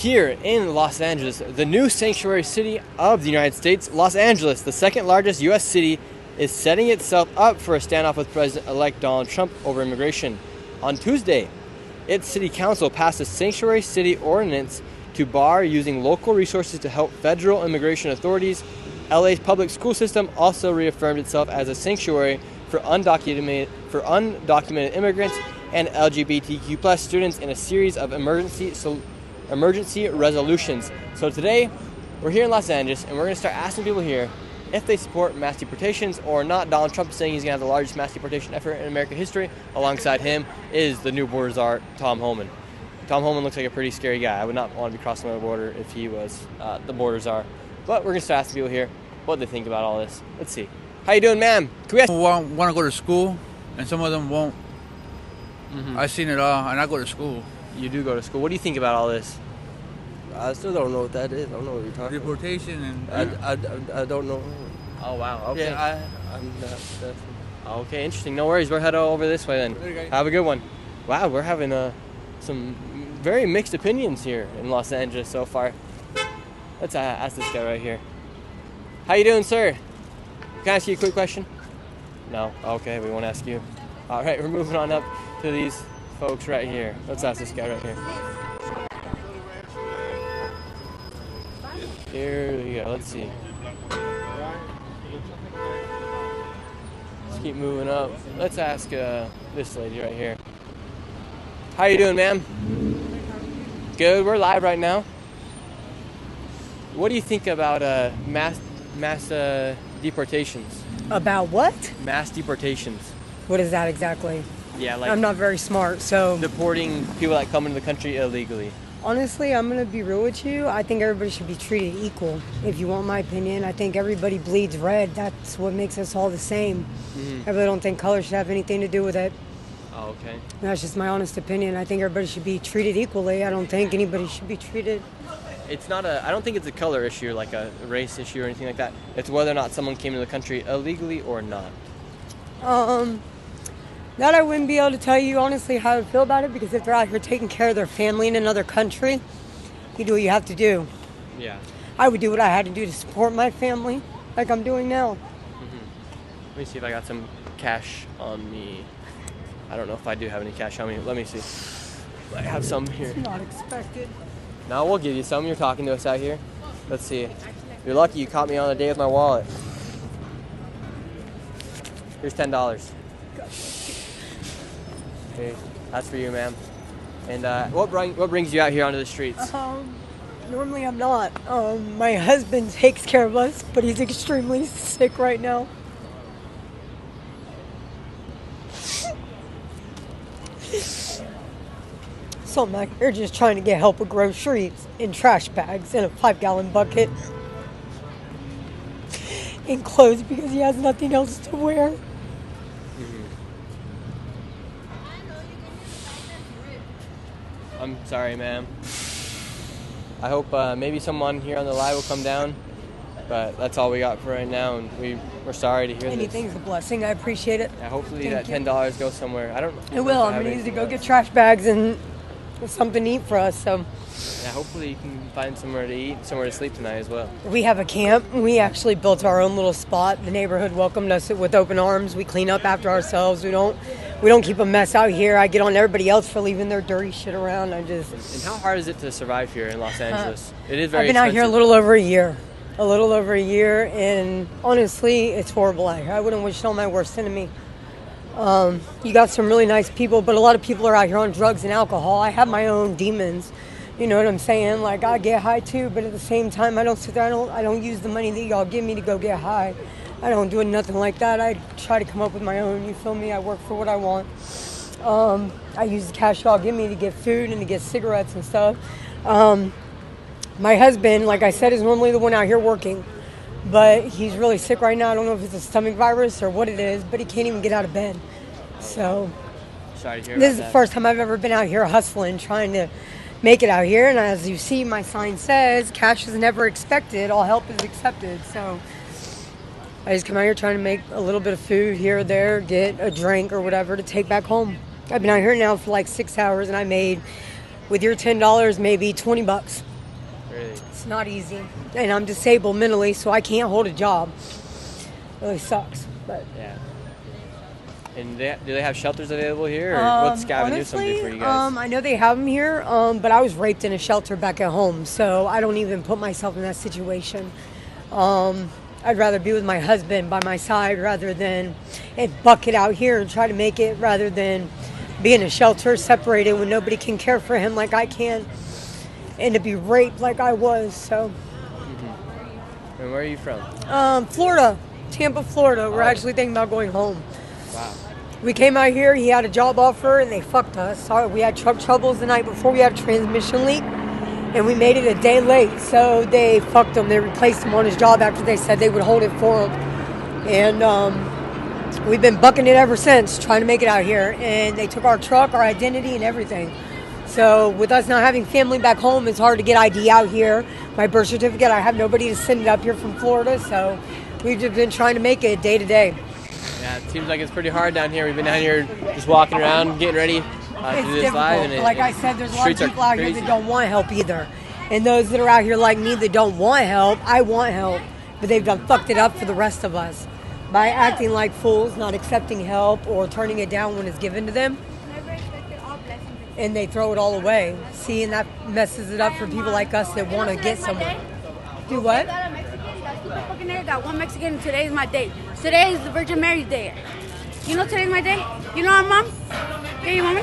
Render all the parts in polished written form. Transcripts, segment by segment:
Here in Los Angeles, the new sanctuary city of the United States, Los Angeles, the second largest U.S. city, is setting itself up for a standoff with President-elect Donald Trump over immigration. On Tuesday, its city council passed a sanctuary city ordinance to bar using local resources to help federal immigration authorities. LA's public school system also reaffirmed itself as a sanctuary for undocumented immigrants and LGBTQ+ students in a series of emergency resolutions. So today, we're here in Los Angeles, and we're going to start asking people here if they support mass deportations or not. Donald Trump is saying he's going to have the largest mass deportation effort in American history. Alongside him is the new border czar, Tom Homan. Tom Homan looks like a pretty scary guy. I would not want to be crossing the border if he was the border czar. But we're going to start asking people here what they think about all this. Let's see. How you doing, ma'am? Can we ask? People want to go to school, and some of them won't. I've seen it all, and I go to school. You do go to school. What do you think about all this? I still don't know what that is. I don't know what you're talking about. Deportation and... I don't know. Oh, wow. Okay. Yeah, I'm not... Okay, interesting. No worries. We're headed over this way then. Have a good one. Wow, we're having some very mixed opinions here in Los Angeles so far. Let's ask this guy right here. How you doing, sir? Can I ask you a quick question? No? Okay, we won't ask you. All right, we're moving on up to these folks right here. Let's ask this guy right here. Here we go. Let's see. Let's keep moving up. Let's ask this lady right here. How you doing, ma'am? Good. We're live right now. What do you think about mass deportations? About what? Mass deportations. What is that exactly? Yeah, like I'm not very smart, so... deporting people that come into the country illegally. Honestly, I'm going to be real with you. I think everybody should be treated equal, if you want my opinion. I think everybody bleeds red. That's what makes us all the same. I really don't think color should have anything to do with it. Oh, okay. That's just my honest opinion. I think everybody should be treated equally. I don't think anybody should be treated... It's not I don't think it's a color issue, like a race issue or anything like that. It's whether or not someone came to the country illegally or not. That I wouldn't be able to tell you honestly how I feel about it, because if they're out here taking care of their family in another country, you do what you have to do. Yeah. I would do what I had to do to support my family, like I'm doing now. Let me see if I got some cash on me. I don't know if I do have any cash on me. Let me see. I have some here. It's not expected. Now we'll give you some. You're talking to us out here. Let's see. You're lucky you caught me on the day with my wallet. Here's $10. Okay, that's for you, ma'am. And what brings you out here onto the streets? Normally I'm not. My husband takes care of us, but he's extremely sick right now. So I'm out here just trying to get help with groceries in trash bags in a 5-gallon bucket. And clothes because he has nothing else to wear. I'm sorry, ma'am. I hope maybe someone here on the live will come down, but that's all we got for right now, and we're sorry to hear this. Anything's a blessing. I appreciate it. Yeah, hopefully that $10 goes somewhere. I don't know. It will. I'm going to use to go get trash bags and something to eat for us. So yeah, hopefully you can find somewhere to eat, somewhere to sleep tonight as well. We have a camp. We actually built our own little spot. The neighborhood welcomed us with open arms. We clean up after ourselves. We don't keep a mess out here. I get on everybody else for leaving their dirty shit around. And how hard is it to survive here in Los Angeles? It is very I've been out here a little over a year. And honestly, it's horrible out here. I wouldn't wish it on my worst enemy. You got some really nice people, but a lot of people are out here on drugs and alcohol. I have my own demons. You know what I'm saying? Like, I get high too, but at the same time, I don't sit there. I don't use the money that y'all give me to go get high. I don't do nothing like that. I try to come up with my own. You feel me? I work for what I want. I use the cash y'all give me to get food and to get cigarettes and stuff. My husband, like I said, is normally the one out here working, but he's really sick right now. I don't know if it's a stomach virus or what it is, but he can't even get out of bed. So sorry to hear this is the first time I've ever been out here hustling, trying to make it out here. And as you see, my sign says, cash is never expected, all help is accepted. So I just come out here trying to make a little bit of food here or there, get a drink or whatever to take back home. I've been out here now for like 6 hours, and I made, with your $10, maybe $20. Really? It's not easy. And I'm disabled mentally, so I can't hold a job. Really sucks. But Yeah. And do they have shelters available here, or what's Gavin Newsom do for you guys? I know they have them here, but I was raped in a shelter back at home, so I don't even put myself in that situation. I'd rather be with my husband by my side rather than buck it out here and try to make it, rather than be in a shelter separated when nobody can care for him like I can, and to be raped like I was. So. And where are you from? Florida, Tampa, Florida. We're actually thinking about going home. Wow. We came out here, he had a job offer, and they fucked us. We had truck troubles the night before, we had a transmission leak, and we made it a day late. So they fucked him. They replaced him on his job after they said they would hold it for him. And we've been bucking it ever since, trying to make it out here. And they took our truck, our identity, and everything. So with us not having family back home, it's hard to get ID out here. My birth certificate, I have nobody to send it up here from Florida, so we've just been trying to make it day to day. Yeah, it seems like it's pretty hard down here. We've been down here just walking around, getting ready to do this live. And like I said, there's a lot of people out here that don't want help either. And those that are out here like me that don't want help, I want help. But they've done fucked it up for the rest of us by acting like fools, not accepting help or turning it down when it's given to them. And they throw it all away. See, and that messes it up for people like us that want to get somewhere. Do what? Fucking nigga got one Mexican and today is my day. Today is the Virgin Mary's Day. You know today's my day? You know our mom? Yeah, you mommy?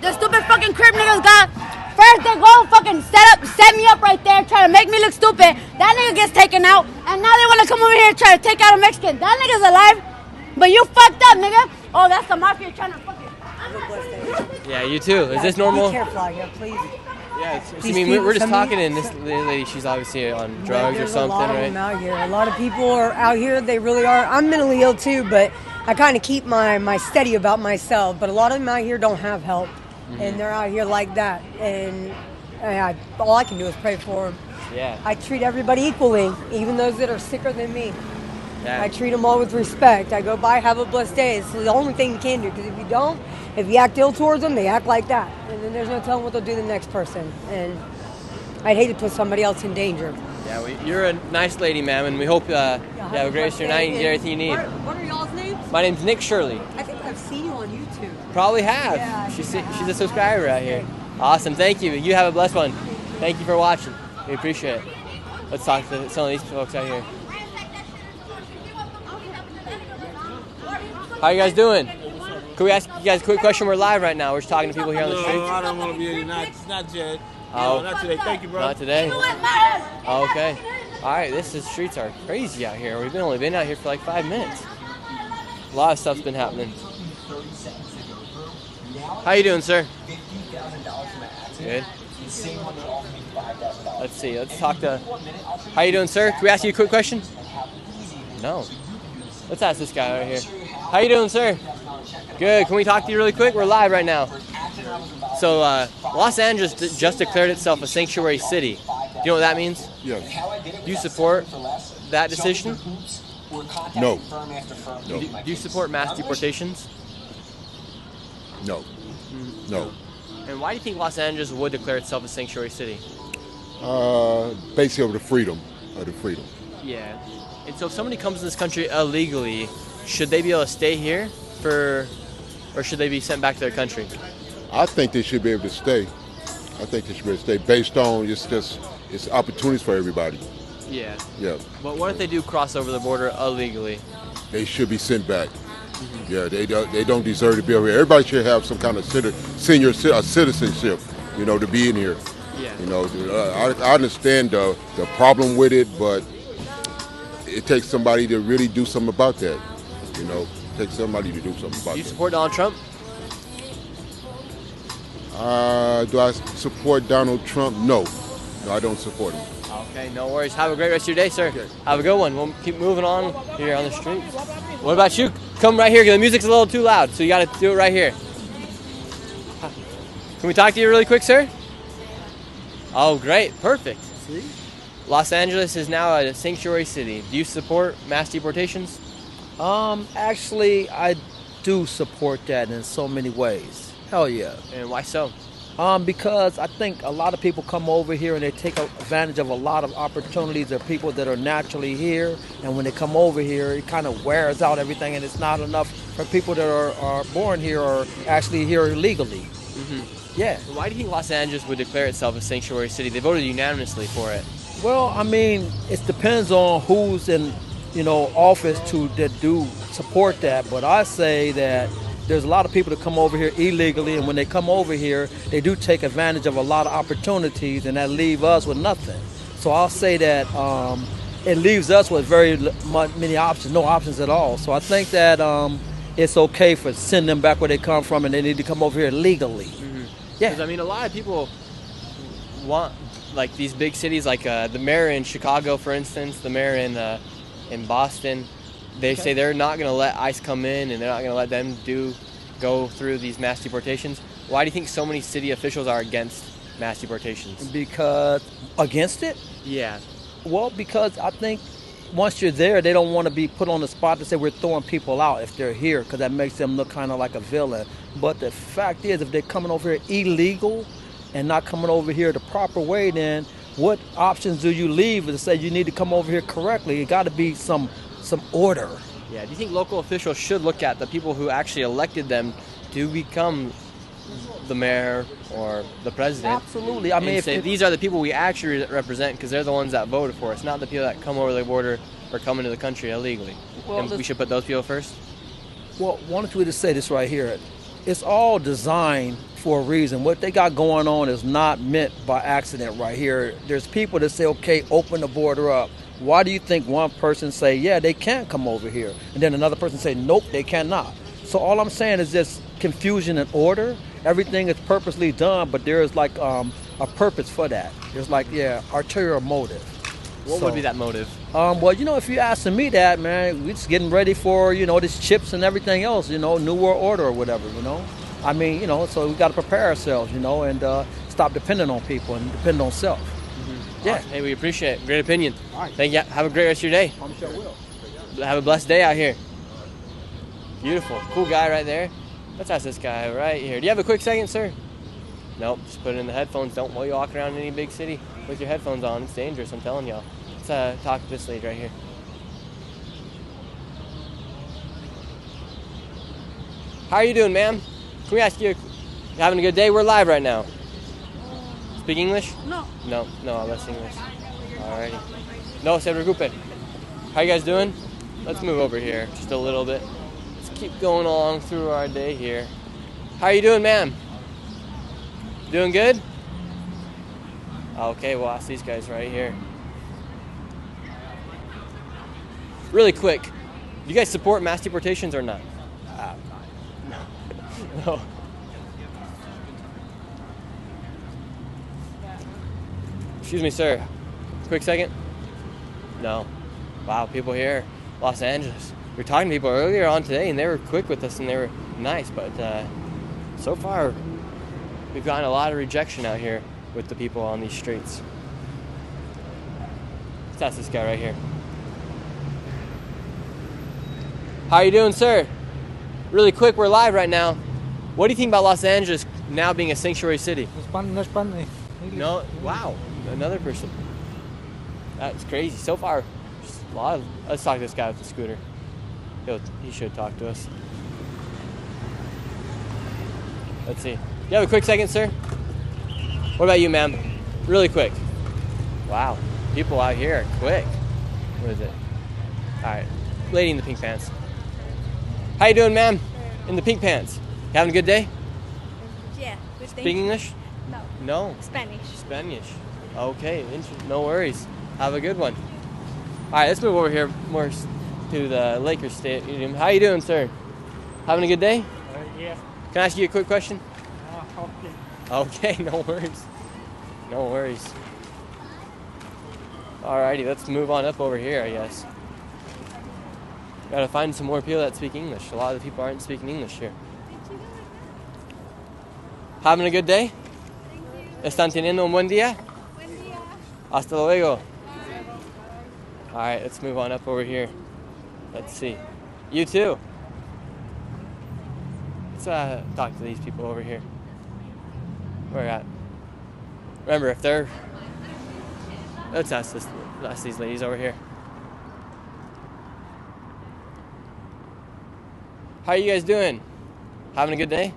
The stupid fucking crib niggas got first they go fucking set me up right there, try to make me look stupid. That nigga gets taken out, and now they wanna come over here and try to take out a Mexican. That nigga's alive, but you fucked up, nigga. Oh, that's the mafia trying to fucking. Yeah, you too. Is this normal? Be careful out here, please. Yeah, I mean, we're just talking, and this lady, she's obviously on drugs or something, right? right? There's a lot of them out here. A lot of people are out here. They really are. I'm mentally ill too, but I kind of keep my steady about myself. But a lot of them out here don't have help, and they're out here like that. And all I can do is pray for them. Yeah. I treat everybody equally, even those that are sicker than me. Yeah. I treat them all with respect. I go by, have a blessed day. It's the only thing you can do, because if you don't, if you act ill towards them, they act like that. And then there's no telling what they'll do to the next person. And I'd hate to put somebody else in danger. Yeah, you're a nice lady, ma'am, and we hope you have a great rest of your night and get everything you need. What are y'all's names? My name's Nick Shirley. I think I've seen you on YouTube. Probably have. Yeah, She's a subscriber out here. Awesome, thank you. You have a blessed one. Thank you for watching. We appreciate it. Let's talk to some of these folks out here. How you guys doing? Can we ask you guys a quick question? We're live right now. We're just talking to people here on the streets. No, I don't want to be not yet. Oh. No, not today. Thank you, bro. Not today? Oh, okay. All right, streets are crazy out here. We've only been out here for like 5 minutes. A lot of stuff's been happening. How you doing, sir? Good. Let's see. Let's talk to... How you doing, sir? Can we ask you a quick question? No. Let's ask this guy right here. How you doing, sir? Good. Can we talk to you really quick? We're live right now. So, Los Angeles just declared itself a sanctuary city. Do you know what that means? Yes. Do you support that decision? No. Do you support mass deportations? No. No. And why do you think Los Angeles would declare itself a sanctuary city? Basically, of the freedom. Yeah. And so if somebody comes to this country illegally, should they be able to stay here or should they be sent back to their country? I think they should be able to stay. Based on it's opportunities for everybody. Yeah. Yeah. But what if they do cross over the border illegally? They should be sent back. Yeah, they don't deserve to be over here. Everybody should have some kind of citizenship, to be in here. Yeah. I understand the problem with it, but it takes somebody to really do something about that. It takes somebody to do something about that. Do you support Donald Trump? Do I support Donald Trump? No, I don't support him. Okay, no worries. Have a great rest of your day, sir. Okay. Have a good one. We'll keep moving on here on the street. What about you? Come right here, because the music's a little too loud, so you got to do it right here. Can we talk to you really quick, sir? Oh, great. Perfect. See? Los Angeles is now a sanctuary city. Do you support mass deportations? Actually, I do support that in so many ways. Hell yeah. And why so? Because I think a lot of people come over here and they take advantage of a lot of opportunities of people that are naturally here. And when they come over here, it kind of wears out everything, and it's not enough for people that are born here or actually here illegally. Yeah. So why do you think Los Angeles would declare itself a sanctuary city? They voted unanimously for it. Well, I mean, it depends on who's in, office that do support that. But I say that there's a lot of people that come over here illegally, and when they come over here, they do take advantage of a lot of opportunities, and that leave us with nothing. So I'll say that it leaves us with many options, no options at all. So I think that it's okay for send them back where they come from, and they need to come over here legally. Yeah. Because, I mean, a lot of people want, like, these big cities, like the mayor in Chicago, for instance, the mayor in Boston. They say they're not going to let ICE come in, and they're not going to let them go through these mass deportations. Why do you think so many city officials are against mass deportations? Because against it? Yeah. Well, because I think once you're there, they don't want to be put on the spot to say we're throwing people out if they're here, because that makes them look kind of like a villain. But the fact is, if they're coming over here illegal and not coming over here the proper way, then what options do you leave to say you need to come over here correctly? It got to be some order. Yeah. Do you think local officials should look at the people who actually elected them to become the mayor or the president? Absolutely. I mean, say these are the people we actually represent, because they're the ones that voted for us, not the people that come over the border or come into the country illegally. Well, and we should put those people first? Well, why don't we just say this right here? It's all designed for a reason. What they got going on is not meant by accident right here. There's people that say, okay, open the border up. Why do you think one person say, yeah, they can't come over here, and then another person say, nope, they cannot? So all I'm saying is just confusion and order. Everything is purposely done, but there is like a purpose for that. There's like, ulterior motive. What would be that motive? Well, if you're asking me that, man, we're just getting ready for, these chips and everything else, New World Order or whatever, I mean, so we got to prepare ourselves, and stop depending on people and depend on self. Yeah. Awesome. Hey, we appreciate it. Great opinion. All right. Thank you. Have a great rest of your day. I'm sure will. Have a blessed day out here. Beautiful. Cool guy right there. Let's ask this guy right here. Do you have a quick second, sir? Nope. Just put it in the headphones. Don't while you walk around in any big city with your headphones on. It's dangerous, I'm telling y'all. Let's talk to this lady right here. How are you doing, ma'am? Can we ask you, having a good day? We're live right now. Speak English? No. No, less English. Alrighty. No se preocupe. How you guys doing? Let's move over here just a little bit. Let's keep going along through our day here. How are you doing, ma'am? Doing good? Okay, we'll ask these guys right here. Really quick, do you guys support mass deportations or not? No. Excuse me, sir. Quick second. No. Wow, people here, Los Angeles. We were talking to people earlier on today, and they were quick with us, and they were nice. But so far, we've gotten a lot of rejection out here with the people on these streets. Let's ask this guy right here. How you doing, sir? Really quick, we're live right now. What do you think about Los Angeles now being a sanctuary city? No, wow, another person. That's crazy. So far, just a lot of. Let's talk to this guy with the scooter. He should talk to us. Let's see. You have a quick second, sir? What about you, ma'am? Really quick. Wow, people out here are quick. What is it? All right, lady in the pink pants. How you doing, ma'am? In the pink pants. You having a good day? Yeah. Speak English? No. No. Spanish. Spanish. Okay, no worries. Have a good one. All right, let's move over here more to the Lakers Stadium. How you doing, sir? Having a good day? Yeah. Can I ask you a quick question? Okay. Okay, no worries. No worries. Alrighty, let's move on up over here, I guess. Gotta find some more people that speak English. A lot of the people aren't speaking English here. Having a good day? ¿Están teniendo un buen día? Hasta luego. Alright, let's move on up over here. Let's see. You too. Let's talk to these people over here. Where at? Remember, if they're... Let's ask these ladies over here. How are you guys doing? Having a good day?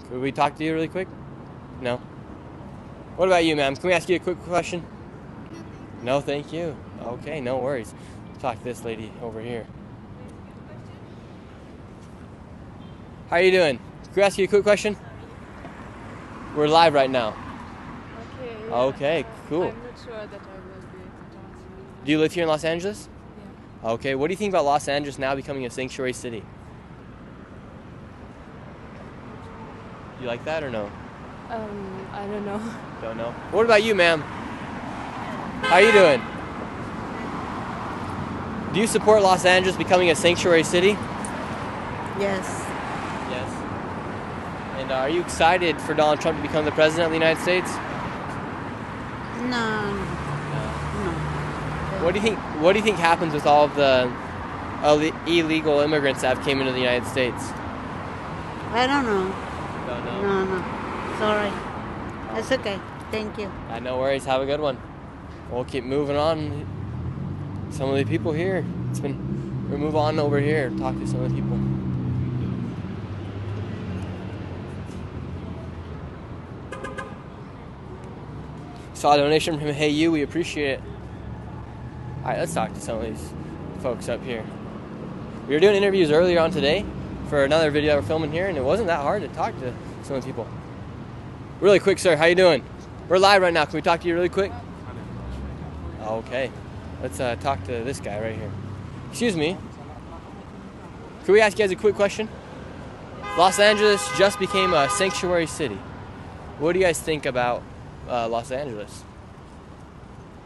Could we talk to you really quick? No? What about you, ma'am? Can we ask you a quick question? No, thank you. Okay, no worries. Talk to this lady over here. How are you doing? Can we ask you a quick question? We're live right now. Okay. Yeah. Okay, cool. I'm not sure that I will be able to answer you. Do you live here in Los Angeles? Yeah. Okay, what do you think about Los Angeles now becoming a sanctuary city? You like that or no? I don't know. Don't know. What about you, ma'am? How are you doing? Do you support Los Angeles becoming a sanctuary city? Yes. Yes. And are you excited for Donald Trump to become the president of the United States? No. What do you think happens with all of the illegal immigrants that have came into the United States? I don't know. Don't know. No. Sorry. That's okay. Thank you. No worries. Have a good one. We'll keep moving on. Some of the people here. We'll move on over here and talk to some of the people. Saw a donation from Hey You. We appreciate it. All right, let's talk to some of these folks up here. We were doing interviews earlier on today for another video we're filming here, and it wasn't that hard to talk to some of the people. Really quick, sir. How you doing? We're live right now. Can we talk to you really quick? Okay. Let's talk to this guy right here. Excuse me. Can we ask you guys a quick question? Los Angeles just became a sanctuary city. What do you guys think about Los Angeles?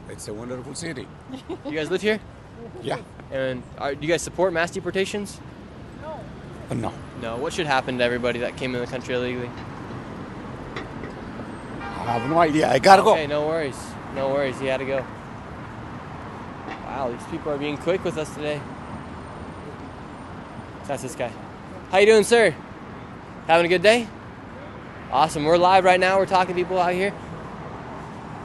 It's a wonderful city. You guys live here? Yeah. And do you guys support mass deportations? No. No. What should happen to everybody that came in the country illegally? I have no idea. I gotta go. Okay, no worries. No worries. You had to go. Wow, these people are being quick with us today. That's this guy. How you doing, sir? Having a good day? Awesome. We're live right now. We're talking to people out here.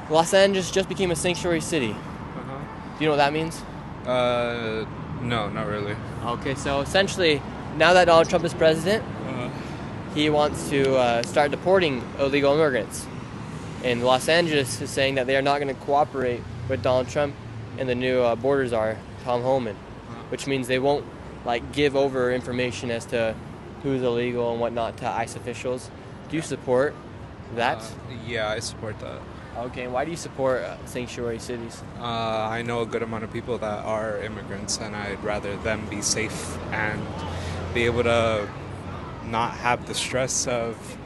Los Angeles just became a sanctuary city. Do you know what that means? No, not really. Okay, so essentially, now that Donald Trump is president, he wants to start deporting illegal immigrants. And Los Angeles is saying that they are not going to cooperate with Donald Trump and the new border czar, Tom Homan, which means they won't give over information as to who's illegal and whatnot to ICE officials. Do you support that? Yeah, I support that. Okay, and why do you support sanctuary cities? I know a good amount of people that are immigrants, and I'd rather them be safe and be able to not have the stress of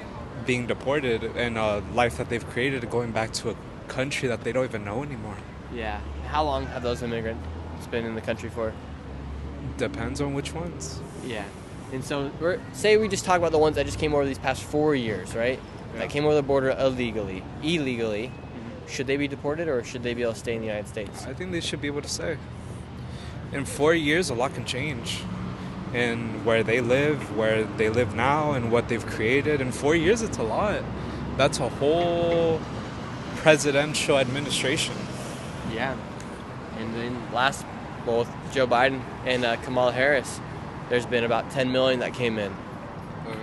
being deported and a life that they've created going back to a country that they don't even know anymore. Yeah. How long have those immigrants been in the country for? Depends on which ones. Yeah. And so, say we just talk about the ones that just came over these past 4 years, right? Yeah. That came over the border illegally. Mm-hmm. Should they be deported or should they be able to stay in the United States? I think they should be able to stay. In 4 years, a lot can change. And where they live now, and what they've created. In 4 years, it's a lot. That's a whole presidential administration. Yeah. And then both Joe Biden and Kamala Harris, there's been about 10 million that came in. Okay.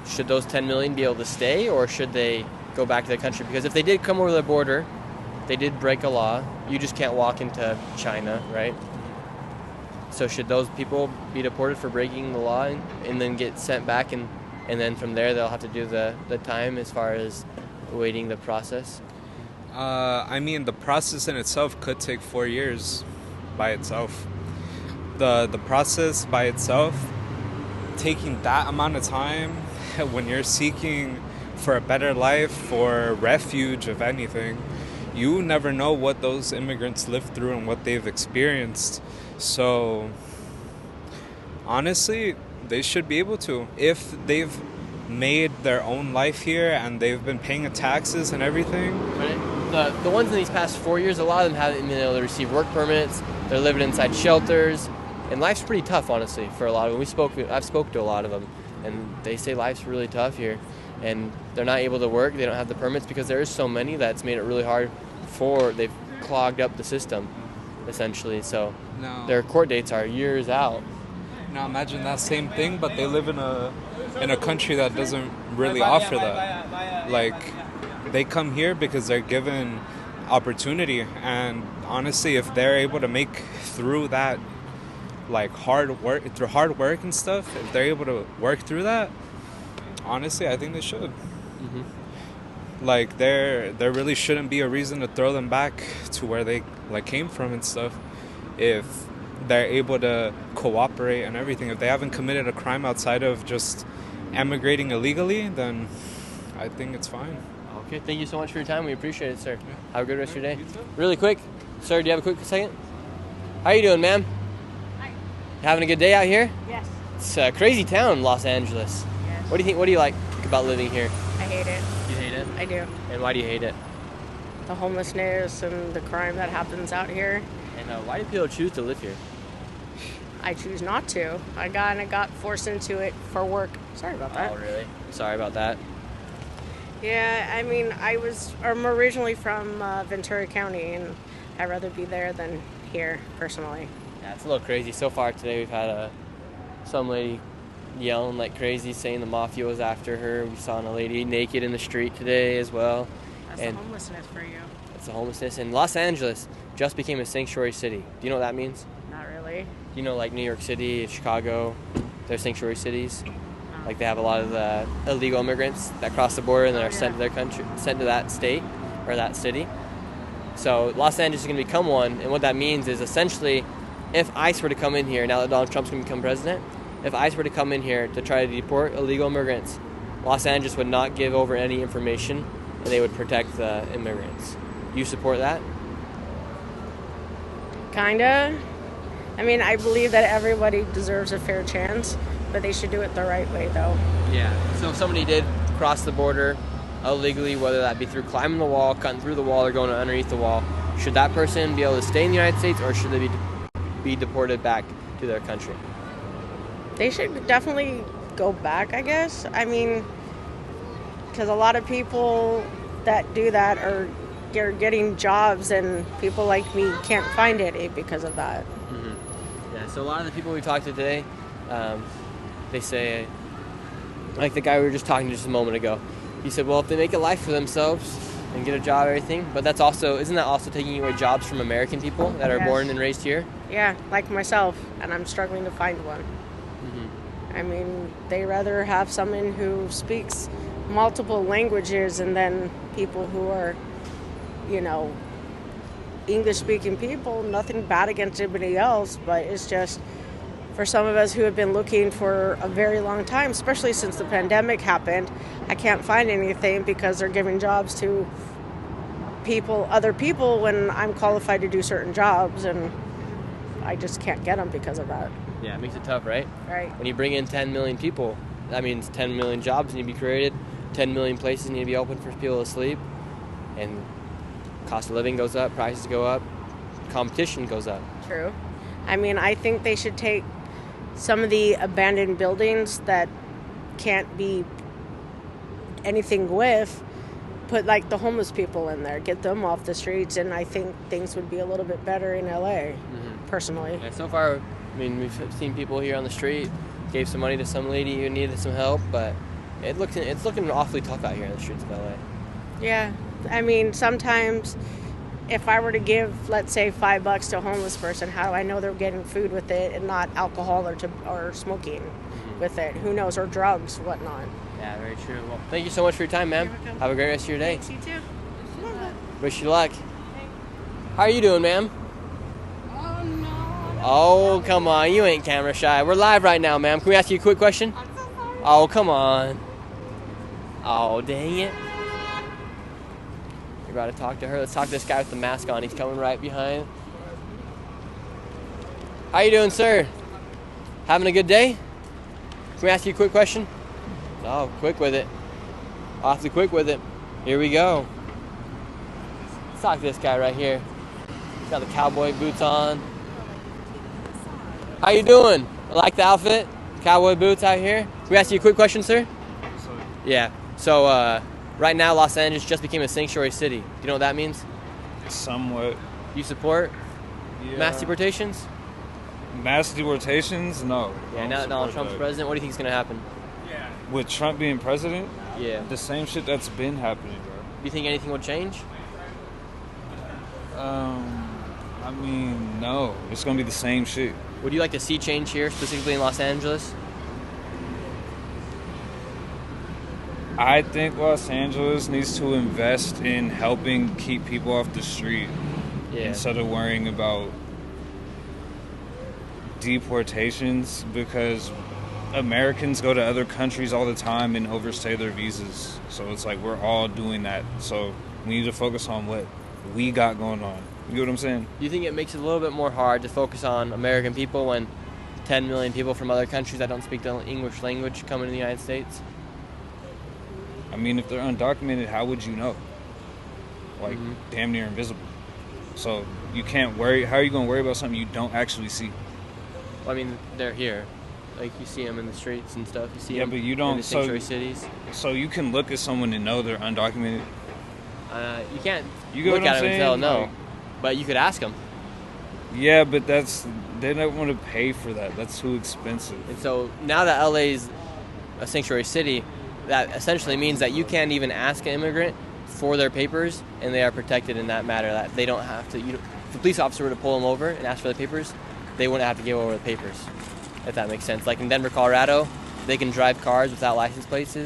Should those 10 million be able to stay, or should they go back to the country? Because if they did come over the border, they did break a law. You just can't walk into China, right? So should those people be deported for breaking the law and then get sent back, and then from there they'll have to do the time as far as waiting the process? I mean, the process in itself could take 4 years by itself. The process by itself, taking that amount of time when you're seeking for a better life, for refuge of anything, you never know what those immigrants lived through and what they've experienced. So, honestly, they should be able to. If they've made their own life here and they've been paying taxes and everything. The ones in these past 4 years, a lot of them haven't been able to receive work permits. They're living inside shelters. And life's pretty tough, honestly, for a lot of them. I've spoken to a lot of them, and they say life's really tough here. and they're not able to work. They don't have the permits because there is so many that's made it really hard they've clogged up the system, essentially. So No. their court dates are years out. Now imagine that same thing, but they live in a country that doesn't really offer that. Like, they come here because they're given opportunity, and honestly, if they're able to make through that, like hard work and stuff, if they're able to work through that, honestly, I think they should. Like, there really shouldn't be a reason to throw them back to where they like came from and stuff. If they're able to cooperate and everything, if they haven't committed a crime outside of just emigrating illegally, then I think it's fine. Okay, thank you so much for your time. We appreciate it, sir. Have a good rest of your day. Really quick, sir, do you have a quick second? How you doing, ma'am? Hi. Having a good day out here? Yes. It's a crazy town, Los Angeles. Yes. What do you think? What do you like about living here? I hate it. You hate it? I do. And why do you hate it? The homelessness and the crime that happens out here. And why do people choose to live here? I choose not to. I got forced into it for work. Sorry about that. Oh, really? Sorry about that. Yeah, I mean, I'm originally from Ventura County, and I'd rather be there than here, personally. Yeah, it's a little crazy. So far today, we've had some lady yelling like crazy, saying the mafia was after her. We saw a lady naked in the street today as well. That's and the homelessness for you. That's the homelessness. And Los Angeles just became a sanctuary city. Do you know what that means? Not really. You know, like New York City, Chicago, they're sanctuary cities. Like, they have a lot of the illegal immigrants that cross the border and then are sent to their country, sent to that state or that city. So Los Angeles is going to become one, and what that means is essentially, if ICE were to come in here, now that Donald Trump's going to become president, if ICE were to come in here to try to deport illegal immigrants, Los Angeles would not give over any information, and they would protect the immigrants. Do you support that? Kinda. I mean, I believe that everybody deserves a fair chance, but they should do it the right way, though. Yeah. So if somebody did cross the border illegally, whether that be through climbing the wall, cutting through the wall, or going underneath the wall, should that person be able to stay in the United States, or should they be deported back to their country? They should definitely go back, I guess. I mean, because a lot of people that do that are getting jobs, and people like me can't find it because of that. Yeah, so a lot of the people we talked to today, they say, like the guy we were just talking to just a moment ago, he said, well, if they make a life for themselves and get a job and everything, but isn't that also taking away jobs from American people that are born and raised here? Yeah, like myself, and I'm struggling to find one. I mean, they rather have someone who speaks multiple languages and then people who are, English-speaking people. Nothing bad against anybody else, but it's just for some of us who have been looking for a very long time, especially since the pandemic happened, I can't find anything because they're giving jobs to other people when I'm qualified to do certain jobs, and I just can't get them because of that. Yeah, it makes it tough, right? Right. When you bring in 10 million people, that means 10 million jobs need to be created, 10 million places need to be open for people to sleep, and cost of living goes up, prices go up, competition goes up. True. I mean, I think they should take some of the abandoned buildings that can't be anything with, put like the homeless people in there, get them off the streets, and I think things would be a little bit better in LA, personally. Yeah, so far, I mean, we've seen people here on the street, gave some money to some lady who needed some help, but it's looking awfully tough out here in the streets of LA. Yeah, I mean, sometimes if I were to give, let's say, $5 to a homeless person, how do I know they're getting food with it and not alcohol or smoking with it? Who knows? Or drugs, whatnot. Yeah, very true. Well, thank you so much for your time, ma'am. Have a great rest of your day. Thanks, you too. Wish you luck. How are you doing, ma'am? Oh, no. Oh, come on. You ain't camera shy. We're live right now, ma'am. Can we ask you a quick question? I'm so sorry. Oh, come on. Oh, dang it. You're about to talk to her. Let's talk to this guy with the mask on. He's coming right behind. How you doing, sir? Having a good day? Can we ask you a quick question? Oh, quick with it. Awfully quick with it. Here we go. Let's talk to this guy right here. He's got the cowboy boots on. How you doing? I like the outfit. Cowboy boots out here. Can we ask you a quick question, sir? Yeah. So right now, Los Angeles just became a sanctuary city. Do you know what that means? Somewhat. You support Yeah. mass deportations? Mass deportations? No. Yeah, now that Donald Trump's president, what do you think is going to happen? With Trump being president? Yeah. The same shit that's been happening, bro. Do you think anything will change? I mean, no. It's gonna be the same shit. Would you like to see change here, specifically in Los Angeles? I think Los Angeles needs to invest in helping keep people off the street instead of worrying about deportations, because Americans go to other countries all the time and overstay their visas. So it's like we're all doing that. So we need to focus on what we got going on. You get what I'm saying? Do you think it makes it a little bit more hard to focus on American people when 10 million people from other countries that don't speak the English language come into the United States? I mean, if they're undocumented, how would you know? Like, damn near invisible. So you can't worry. How are you going to worry about something you don't actually see? Well, I mean, they're here. Like, you see them in the streets and stuff. You see them but you don't. in the sanctuary cities. So you can look at someone and know they're undocumented. You can't You look get what at I'm them and saying? tell no. Like- But you could ask them. Yeah, but they don't want to pay for that. That's too expensive. And so now that LA is a sanctuary city, that essentially means that you can't even ask an immigrant for their papers, and they are protected in that matter. That they don't have to. If the police officer were to pull them over and ask for the papers, they wouldn't have to give over the papers. If that makes sense. Like in Denver, Colorado, they can drive cars without license plates,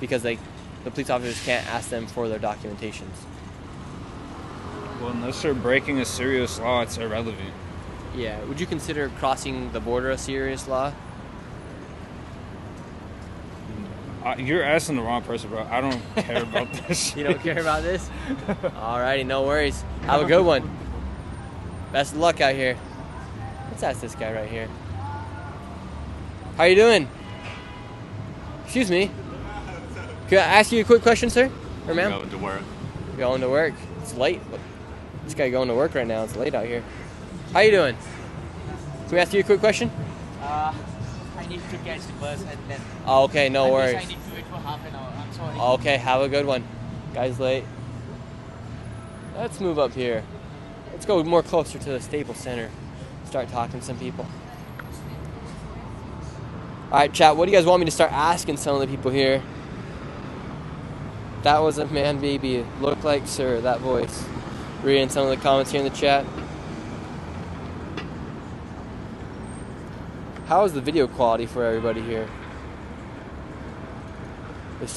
because the police officers can't ask them for their documentations. Well, unless they're breaking a serious law, it's irrelevant. Yeah. Would you consider crossing the border a serious law? You're asking the wrong person, bro. I don't care about this shit. You don't care about this? Alrighty, no worries. Have a good one. Best of luck out here. Let's ask this guy right here. How you doing? Excuse me. Could I ask you a quick question, sir? Or ma'am? Going to work. Going to work. It's late. But this guy going to work right now. It's late out here. How you doing? Can we ask you a quick question? I need to catch the bus and then. Oh, okay, no worries. I need to wait for half an hour. I'm sorry. Okay, have a good one. Guy's late. Let's move up here. Let's go more closer to the Staples Center. Start talking to some people. Alright, chat, what do you guys want me to start asking some of the people here? That was a man baby. Looked like sir, that voice. Reading some of the comments here in the chat. How is the video quality for everybody here? This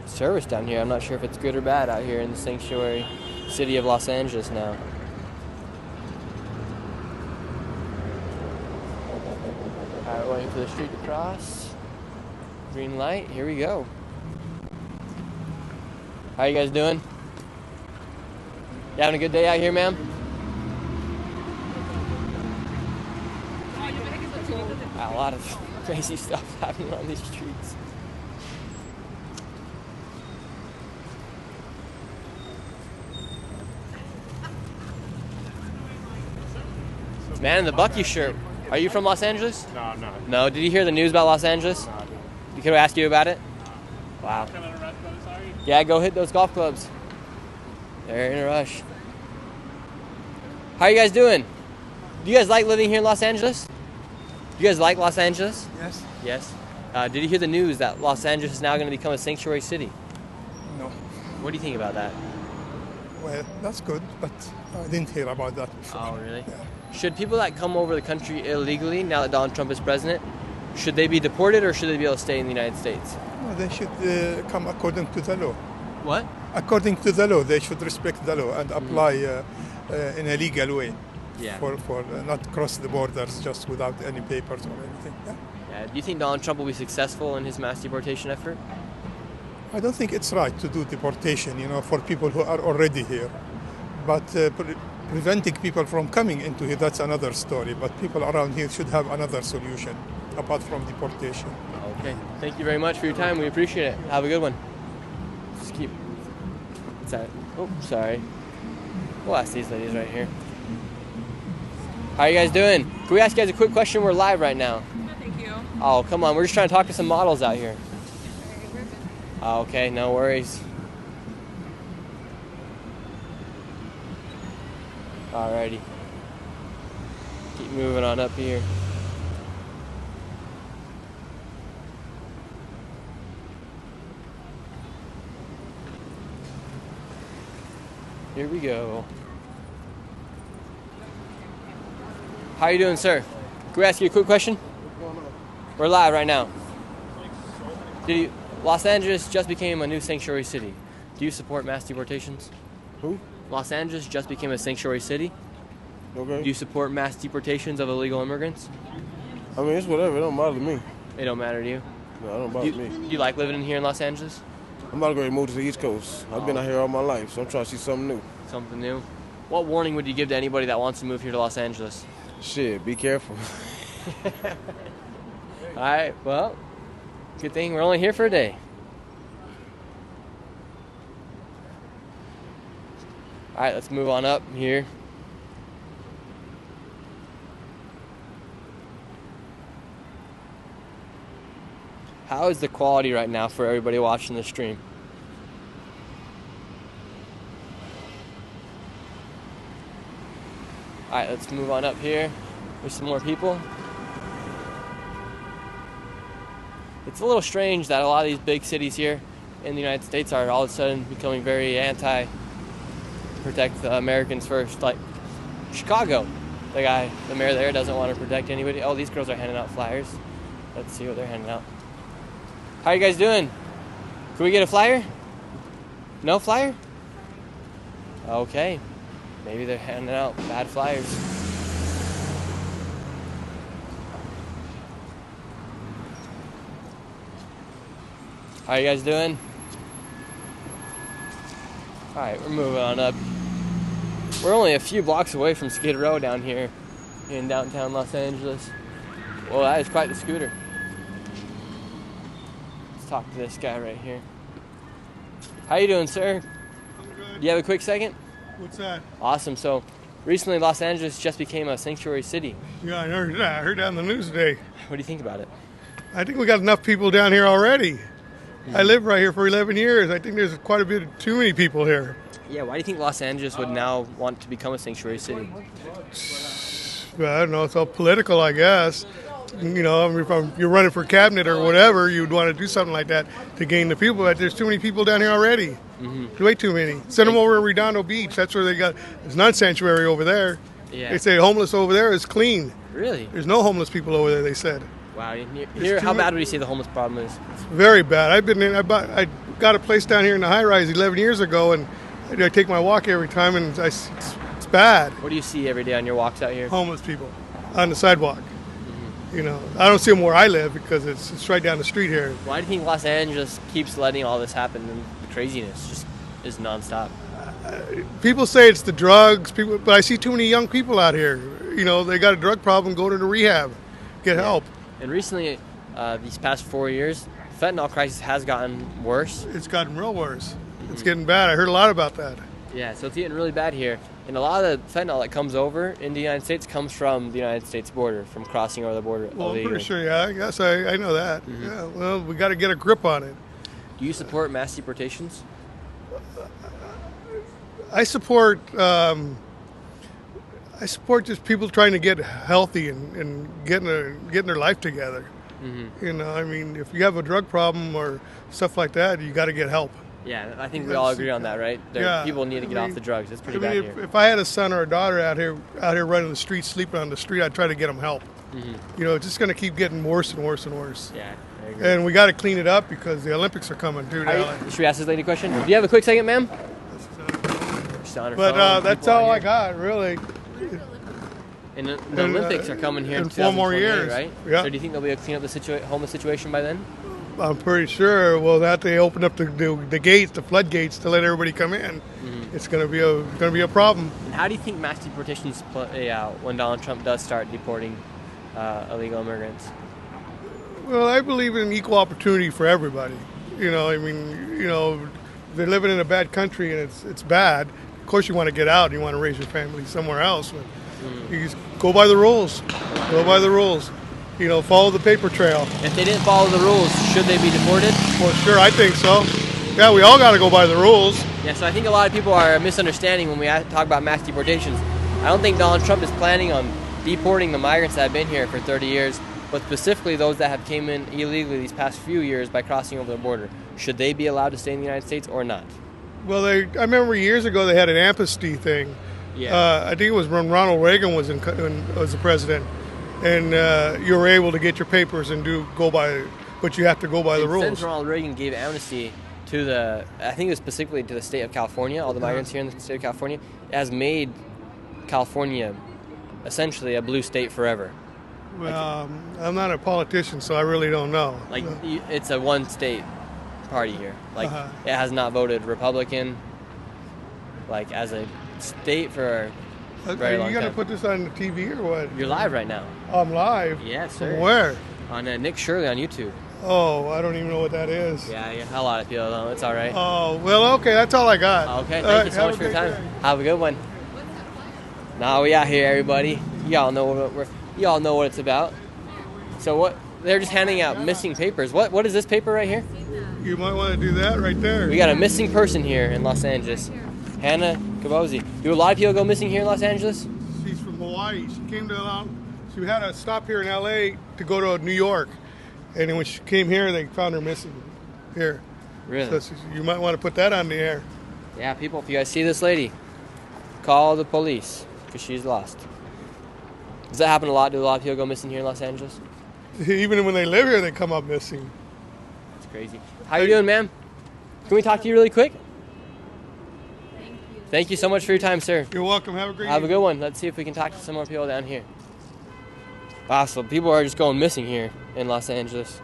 service down here, I'm not sure if it's good or bad out here in the sanctuary city of Los Angeles now. Alright, waiting for the street to cross. Green light, here we go. How you guys doing? You having a good day out here, ma'am? A lot of crazy stuff happening on these streets. Man in the Bucky shirt. Are you from Los Angeles? No, I'm not. No? Did you hear the news about Los Angeles? No. Could I ask you about it? Wow. Yeah, go hit those golf clubs. They're in a rush. How are you guys doing? Do you guys like living here in Los Angeles? Do you guys like Los Angeles? Yes. Yes. Did you hear the news that Los Angeles is now going to become a sanctuary city? No. What do you think about that? Well, that's good, but I didn't hear about that before. Oh, really? Should people that come over the country illegally, now that Donald Trump is president, should they be deported or should they be able to stay in the United States? No, they should come according to the law. What? According to the law, they should respect the law and apply in a legal way. Yeah. For not cross the borders just without any papers or anything. Yeah. Do you think Donald Trump will be successful in his mass deportation effort? I don't think it's right to do deportation, for people who are already here. But preventing people from coming into here, that's another story. But people around here should have another solution apart from deportation. Okay. Thank you very much for your time. We appreciate it. Have a good one. Just keep. What's that? Oh, sorry. We'll ask these ladies right here. How are you guys doing? Can we ask you guys a quick question? We're live right now. No, thank you. Oh, come on. We're just trying to talk to some models out here. Okay, no worries. Alrighty. Keep moving on up here. Here we go. How you doing, sir? Can we ask you a quick question? We're live right now. Los Angeles just became a new sanctuary city. Do you support mass deportations? Who? Los Angeles just became a sanctuary city. Okay. Do you support mass deportations of illegal immigrants? I mean, it's whatever. It don't bother me. It don't matter to you? No, it don't bother me. Do you like living in here in Los Angeles? I'm about to go ahead and move to the East Coast. I've been out here all my life, so I'm trying to see something new. Something new? What warning would you give to anybody that wants to move here to Los Angeles? Shit, be careful. All right, well, good thing we're only here for a day. All right, let's move on up here. How is the quality right now for everybody watching the stream? All right, let's move on up here. There's some more people. It's a little strange that a lot of these big cities here in the United States are all of a sudden becoming very anti-protect the Americans first. Like Chicago, the mayor there doesn't want to protect anybody. Oh, these girls are handing out flyers. Let's see what they're handing out. How you guys doing? Can we get a flyer? No flyer? Okay. Maybe they're handing out bad flyers. How you guys doing? Alright, we're moving on up. We're only a few blocks away from Skid Row down here in downtown Los Angeles. Well, that is quite the scooter. Let's talk to this guy right here. How you doing, sir? I'm good. Do you have a quick second? What's that? Awesome. So, recently Los Angeles just became a sanctuary city. Yeah, I heard that. I heard that on the news today. What do you think about it? I think we got enough people down here already. I lived right here for 11 years. I think there's quite a bit too many people here. Yeah, why do you think Los Angeles would now want to become a sanctuary city? Well, I don't know. It's all political, I guess. You know, if you're running for cabinet or whatever, you'd want to do something like that to gain the people. But there's too many people down here already. Mm-hmm. Way too many. Send them over to Redondo Beach. That's where they got. There's not sanctuary over there. Yeah. They say homeless over there is clean. Really? There's no homeless people over there. They said. Wow. Here, how bad would you say the homeless problem is? It's very bad. I got a place down here in the high rise 11 years ago, and I take my walk every time, and it's bad. What do you see every day on your walks out here? Homeless people on the sidewalk. You know, I don't see them where I live because it's right down the street here. Why do you think Los Angeles keeps letting all this happen and the craziness just is nonstop? People say it's the drugs, but I see too many young people out here. You know, they got a drug problem, go to the rehab, get help. And recently, these past 4 years, fentanyl crisis has gotten worse. It's gotten real worse. Mm-hmm. It's getting bad. I heard a lot about that. Yeah, so it's getting really bad here. And a lot of the fentanyl that comes over in the United States comes from the United States border, from crossing over the border Well, illegally. I'm pretty sure, yeah. I guess I know that. Mm-hmm. Yeah, well, we got to get a grip on it. Do you support mass deportations? I support just people trying to get healthy and getting their life together. Mm-hmm. You know, I mean, if you have a drug problem or stuff like that, you got to get help. Yeah, I think we all agree on that, right? People need to get off the drugs. It's pretty bad here. If I had a son or a daughter out here running the street, sleeping on the street, I'd try to get them help. Mm-hmm. You know, it's just going to keep getting worse and worse and worse. Yeah, I agree. And we got to clean it up because the Olympics are coming too. Should we ask this lady a question? Do you have a quick second, ma'am? But that's all I got, really. And the Olympics are coming here in 4 more years, right? Yeah. So do you think there'll be a clean up the homeless situation by then? I'm pretty sure. Well, that they open up the gates, the floodgates, to let everybody come in. Mm-hmm. It's going to be a problem. And how do you think mass deportations play out when Donald Trump does start deporting illegal immigrants? Well, I believe in equal opportunity for everybody. You know, I mean, you know, they're living in a bad country and it's bad. Of course, you want to get out and you want to raise your family somewhere else. But you just go by the rules. Go by the rules. You know, follow the paper trail. If they didn't follow the rules, should they be deported? Well, sure, I think so. Yeah, we all got to go by the rules. Yeah, so I think a lot of people are misunderstanding when we talk about mass deportations. I don't think Donald Trump is planning on deporting the migrants that have been here for 30 years, but specifically those that have came in illegally these past few years by crossing over the border. Should they be allowed to stay in the United States or not? Well, I remember years ago they had an amnesty thing. Yeah. I think it was when Ronald Reagan was the president, and you were able to get your papers and but you have to go by the rules. Since Ronald Reagan gave amnesty to I think it was specifically to the state of California, all the migrants here in the state of California, it has made California essentially a blue state forever. Well, I'm not a politician, so I really don't know. It's a one-state party here. It has not voted Republican, as a state for a very long time. Are you going to put this on the TV or what? You're live right now. I'm live? Yes, sir. Where? On Nick Shirley on YouTube. Oh, I don't even know what that is. Yeah, a lot of people don't. It's all right. Oh, well, okay, that's all I got. Okay, thank you so much for your time. Have a good one. Now we out here, everybody. Y'all know what it's about. So what? They're just handing out missing papers. What is this paper right here? You might want to do that right there. We got a missing person here in Los Angeles. Hannah Kabosi. Do a lot of people go missing here in Los Angeles? She's from Hawaii. She came she had a stop here in LA to go to New York. And then when she came here, they found her missing here. Really? So you might want to put that on the air. Yeah, people, if you guys see this lady, call the police because she's lost. Does that happen a lot? Do a lot of people go missing here in Los Angeles? Even when they live here, they come up missing. That's crazy. How you doing, ma'am? Can we talk to you really quick? Thank you so much for your time, sir. You're welcome. Have a great Have a good one. Let's see if we can talk to some more people down here. Wow, so people are just going missing here in Los Angeles.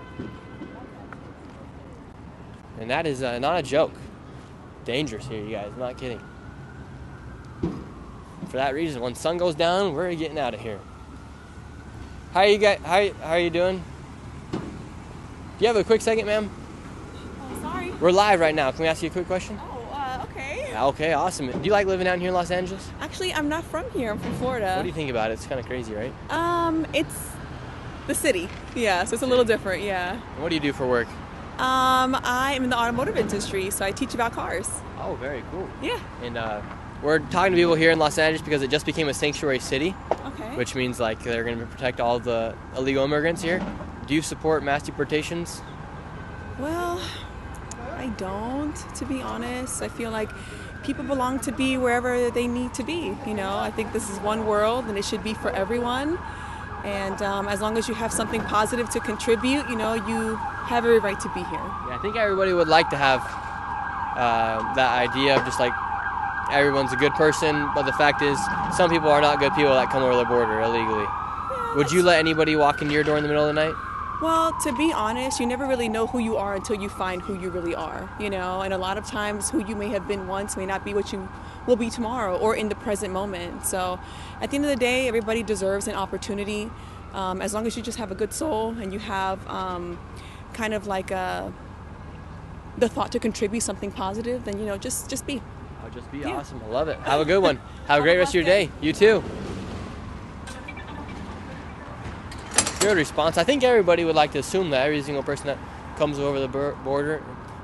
And that is not a joke. Dangerous here, you guys. I'm not kidding. For that reason, when the sun goes down, we're getting out of here. How are you guys? How are you doing? Do you have a quick second, ma'am? Oh, sorry. We're live right now. Can we ask you a quick question? Oh, okay. Okay, awesome. Do you like living down here in Los Angeles? Actually, I'm not from here. I'm from Florida. What do you think about it? It's kind of crazy, right? It's the city. Yeah, so it's a little different, yeah. And what do you do for work? I am in the automotive industry, so I teach about cars. Oh, very cool. Yeah. And we're talking to people here in Los Angeles because it just became a sanctuary city. Okay. Which means they're going to protect all the illegal immigrants here. Do you support mass deportations? Well, I don't, to be honest. I feel like people belong to be wherever they need to be. I think this is one world and it should be for everyone. And as long as you have something positive to contribute, you have every right to be here. Yeah, I think everybody would like to have that idea of just everyone's a good person, but the fact is some people are not good people that come over the border illegally. Yeah, would you let anybody walk into your door in the middle of the night? Well, to be honest, you never really know who you are until you find who you really are, and a lot of times who you may have been once may not be what you will be tomorrow or in the present moment. So at the end of the day, everybody deserves an opportunity. As long as you just have a good soul and you have kind of the thought to contribute something positive, then, just be. Oh, just be awesome. I love it. Have a good one. Have a great rest of your day. You too. Good response. I think everybody would like to assume that every single person that comes over the border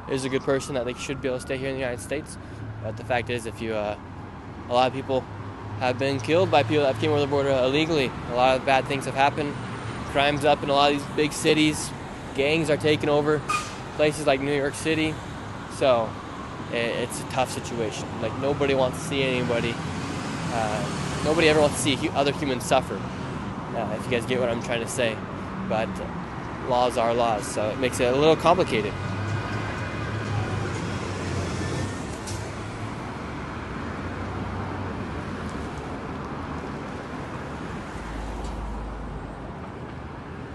is a good person, that they should be able to stay here in the United States. But the fact is, a lot of people have been killed by people that came over the border illegally. A lot of bad things have happened. Crime's up in a lot of these big cities. Gangs are taking over places like New York City. So it's a tough situation. Nobody wants to see anybody. Nobody ever wants to see other humans suffer. If you guys get what I'm trying to say. But laws are laws, so it makes it a little complicated.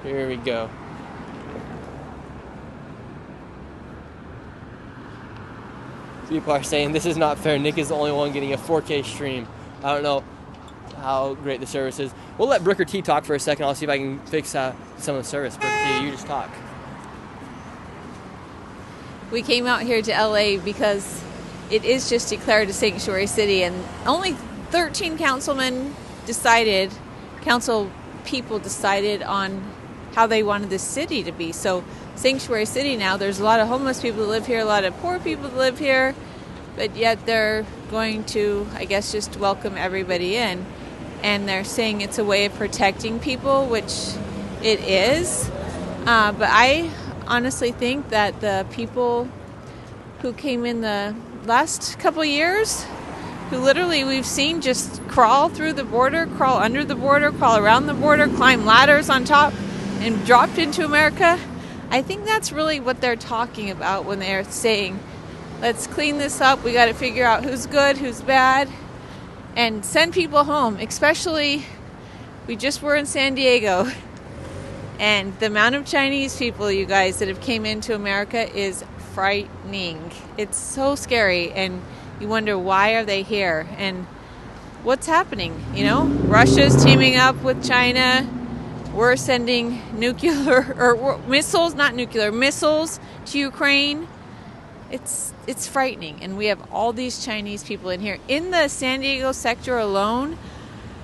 Here we go. People are saying this is not fair. Nick is the only one getting a 4K stream. I don't know how great the service is. We'll let Brooker T talk for a second. I'll see if I can fix some of the service. Brooker T, you just talk. We came out here to LA because it is just declared a sanctuary city, and only 13 council people decided on how they wanted the city to be. So sanctuary city now. There's a lot of homeless people that live here, a lot of poor people that live here, but yet they're going to, I guess, just welcome everybody in. And they're saying it's a way of protecting people, which it is. But I honestly think that the people who came in the last couple years, who literally we've seen just crawl through the border, crawl under the border, crawl around the border, climb ladders on top, and dropped into America, I think that's really what they're talking about when they're saying, let's clean this up, we got to figure out who's good, who's bad, and send people home. Especially, we just were in San Diego, and the amount of Chinese people, you guys, that have came into America is frightening. It's so scary, and you wonder, why are they here and what's happening? You know, Russia's teaming up with China. We're sending nuclear or missiles, not nuclear, missiles to Ukraine. It's frightening, and we have all these Chinese people in here. In the San Diego sector alone,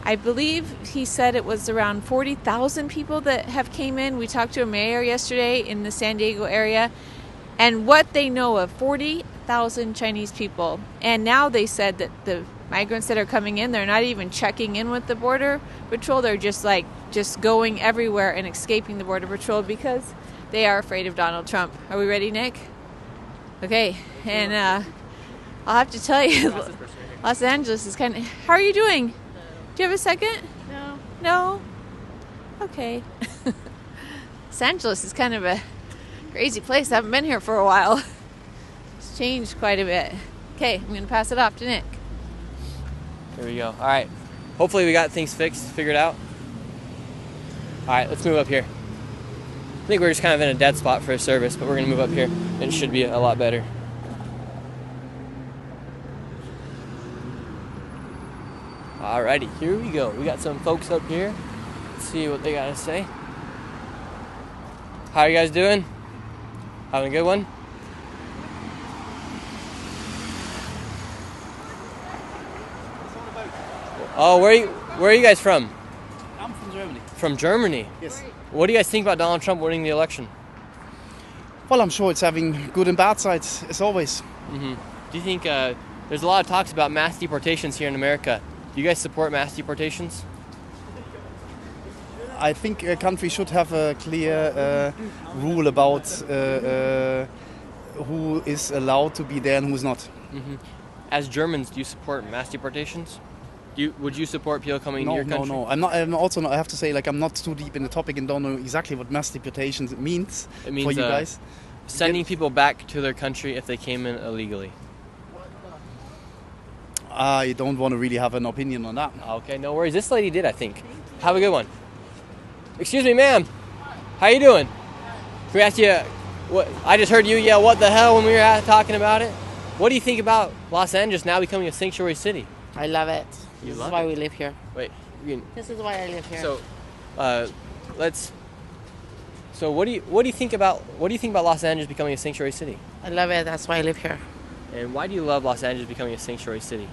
I believe he said it was around 40,000 people that have came in. We talked to a mayor yesterday in the San Diego area, and what they know of, 40,000 Chinese people. And now they said that the migrants that are coming in, they're not even checking in with the Border Patrol. They're just going everywhere and escaping the Border Patrol because they are afraid of Donald Trump. Are we ready, Nick? Okay, and I'll have to tell you, Los Angeles is kind of... How are you doing? Do you have a second? No. No? Okay. Los Angeles is kind of a crazy place. I haven't been here for a while. It's changed quite a bit. Okay, I'm going to pass it off to Nick. There we go. All right. Hopefully we got things figured out. All right, let's move up here. I think we're just kind of in a dead spot for a service, but we're going to move up here, and it should be a lot better. Alrighty, here we go. We got some folks up here. Let's see what they got to say. How are you guys doing? Having a good one? Oh, where are you guys from? I'm from Germany. From Germany? Yes. What do you guys think about Donald Trump winning the election? Well, I'm sure it's having good and bad sides, as always. Mm-hmm. Do you think there's a lot of talks about mass deportations here in America? Do you guys support mass deportations? I think a country should have a clear rule about who is allowed to be there and who's not. Mm-hmm. As Germans, do you support mass deportations? Would you support people coming to your country? No. I'm also not, I have to say, I'm not too deep in the topic and don't know exactly what mass deportations means. It means for you guys. Sending people back to their country if they came in illegally. I don't want to really have an opinion on that. Okay, no worries. This lady did, I think. Have a good one. Excuse me, ma'am. How you doing? Can we ask you, I just heard you yell, "What the hell," when we were talking about it. What do you think about Los Angeles now becoming a sanctuary city? I love it. You This love is why it? we live here. Wait. This is why I live here. So, So what do you think about Los Angeles becoming a sanctuary city? I love it. That's why I live here. And why do you love Los Angeles becoming a sanctuary city?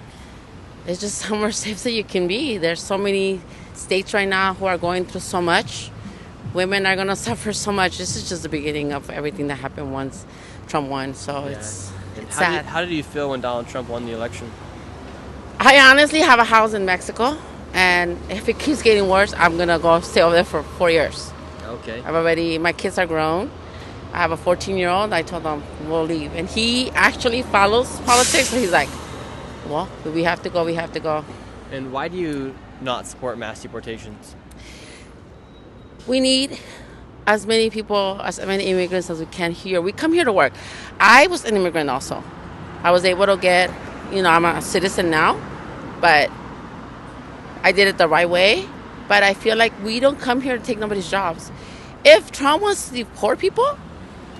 It's just somewhere safe that you can be. There's so many states right now who are going through so much. Women are going to suffer so much. This is just the beginning of everything that happened once Trump won. So it's sad. How did you feel when Donald Trump won the election? I honestly have a house in Mexico, and if it keeps getting worse, I'm going to go stay over there for 4 years. Okay. My kids are grown. I have a 14-year-old. I told him we'll leave. And he actually follows politics. So he's like, well, if we have to go, we have to go. And why do you not support mass deportations? We need as many people, as many immigrants as we can here. We come here to work. I was an immigrant also. I was able to get, I'm a citizen now, but I did it the right way. But I feel like we don't come here to take nobody's jobs. If Trump wants to deport people,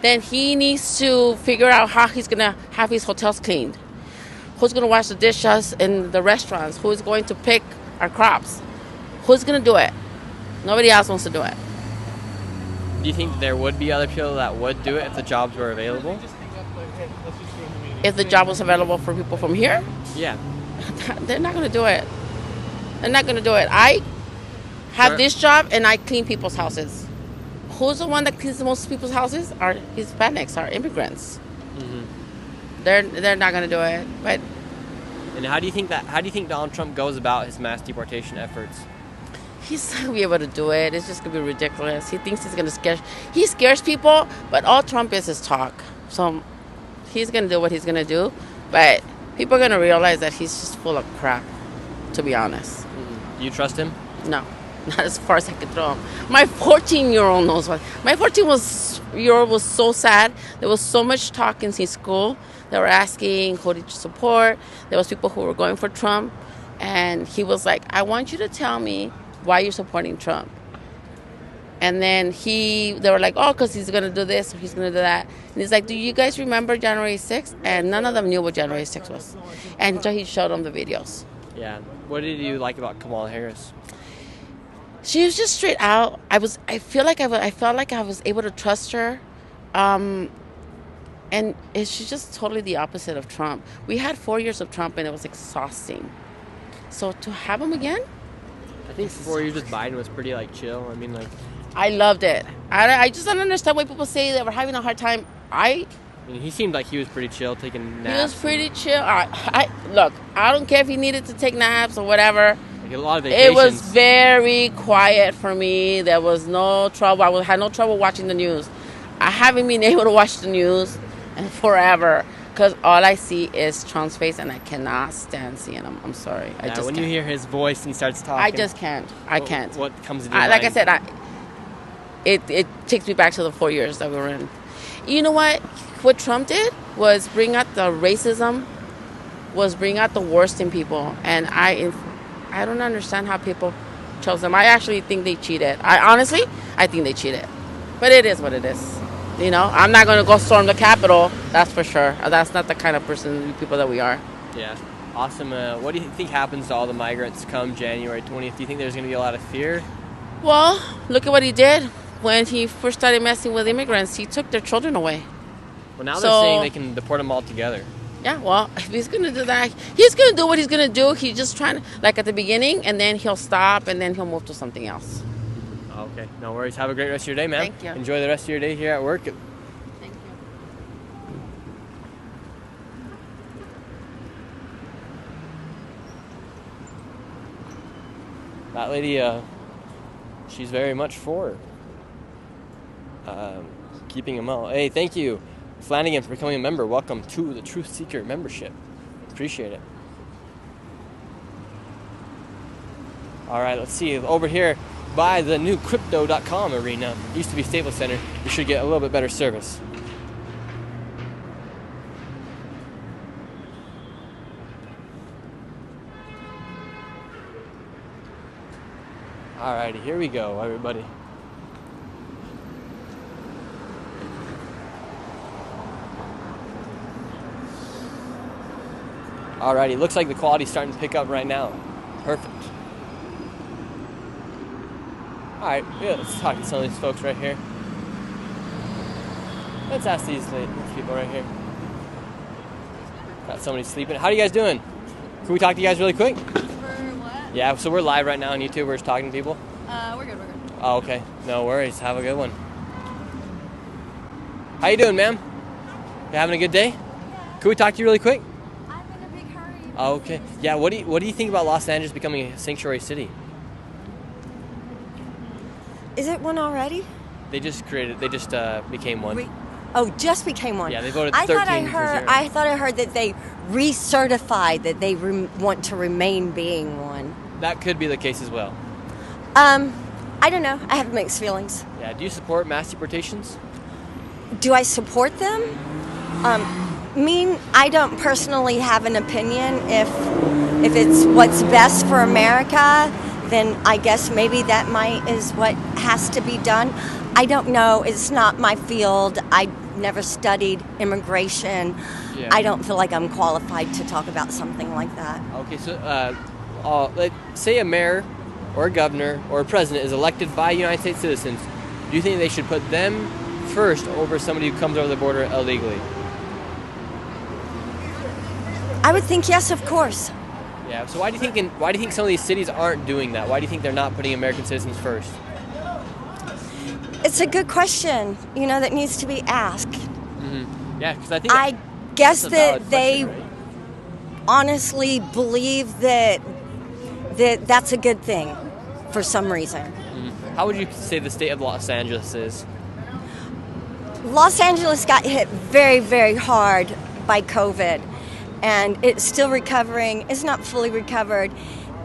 then he needs to figure out how he's going to have his hotels cleaned. Who's going to wash the dishes in the restaurants? Who's going to pick our crops? Who's going to do it? Nobody else wants to do it. Do you think there would be other people that would do it if the jobs were available? If the job was available for people from here? Yeah. They're not going to do it. They're not going to do it. I have this job and I clean people's houses. who's the one that cleans most people's houses? Are Hispanics, are immigrants. Mm-hmm. They're not gonna do it. But And how do you think Donald Trump goes about his mass deportation efforts? he's not gonna be able to do it. It's just gonna be ridiculous. He thinks he's gonna scare. He scares people, but all Trump is talk. So he's gonna do what he's gonna do, but people are gonna realize that he's just full of crap. To be honest. Mm-hmm. Do you trust him? No, not as far as I can throw him. My 14-year-old knows what. My 14-year-old was so sad. There was so much talk in his school. They were asking who did you support. There was people who were going for Trump, and he was like, "I want you to tell me why you're supporting Trump." And then they were like, "Oh, because he's gonna do this or he's gonna do that." And he's like, "Do you guys remember January 6th?" And none of them knew what January 6th was. And so he showed them the videos. Yeah. What did you like about Kamala Harris? She was just straight out. I felt like I was able to trust her, and she's just totally the opposite of Trump. We had 4 years of Trump, and it was exhausting. So to have him again, I think 4 years with Biden was pretty chill. I mean, I loved it. I just don't understand why people say they were having a hard time. I mean, he seemed like he was pretty chill, taking naps. He was pretty chill. Look, I don't care if he needed to take naps or whatever. A lot of vacations. It was very quiet for me. There was no trouble. I had no trouble watching the news. I haven't been able to watch the news in forever because all I see is Trump's face, and I cannot stand seeing him. I'm sorry. I just when can't. you hear his voice and he starts talking, I just can't. I can't. What comes to your mind? Like I said, it takes me back to the 4 years that we were in. You know what? What Trump did was bring out the racism, was bring out the worst in people, and I don't understand how people chose them. I actually think they cheated. I think they cheated. But it is what it is. You know, I'm not going to go storm the Capitol, that's for sure. That's not the kind of people that we are. Yeah. Awesome. What do you think happens to all the migrants come January 20th? Do you think there's going to be a lot of fear? Well, look at what he did. When he first started messing with immigrants, he took their children away. Well, now they're saying they can deport them all together. Yeah, well, if he's going to do that, he's going to do what he's going to do. He's just trying to, at the beginning, and then he'll stop, and then he'll move to something else. Okay, no worries. Have a great rest of your day, man. Thank you. Enjoy the rest of your day here at work. Thank you. That lady, she's very much for keeping them out. Hey, thank you, Flanagan, for becoming a member. Welcome to the Truth Seeker membership. Appreciate it. All right, let's see. Over here by the new Crypto.com arena, used to be Staples Center, you should get a little bit better service. Alrighty, here we go, everybody. Alrighty, looks like the quality's starting to pick up right now. Perfect. Alright, yeah, let's talk to some of these folks right here. Let's ask these people right here. Got somebody sleeping. How are you guys doing? Can we talk to you guys really quick? Yeah, so we're live right now on YouTube. We're just talking to people. We're good. Oh, okay. No worries. Have a good one. How you doing, ma'am? You having a good day? Yeah. Can we talk to you really quick? I'm in a big hurry. Oh, okay. Yeah. What do you think about Los Angeles becoming a sanctuary city? Is it one already? They just became one. Just became one. Yeah, they voted 13 I thought I heard that they recertified that they want to remain being one. That could be the case as well. I don't know. I have mixed feelings. Yeah. Do you support mass deportations? Do I support them? I don't personally have an opinion. If it's what's best for America, then I guess maybe that is what has to be done. I don't know. It's not my field. I never studied immigration. Yeah. I don't feel like I'm qualified to talk about something like that. Okay, so let's say a mayor or a governor or a president is elected by United States citizens. Do you think they should put them first over somebody who comes over the border illegally? I would think yes, of course. Yeah. So why do you think some of these cities aren't doing that? Why do you think they're not putting American citizens first? It's a good question, that needs to be asked. Yeah, because I think I guess that's a valid that they question, right? honestly believe that that's a good thing for some reason. How would you say the state of Los Angeles is? Los Angeles got hit very, very hard by COVID, and it's still recovering. It's not fully recovered.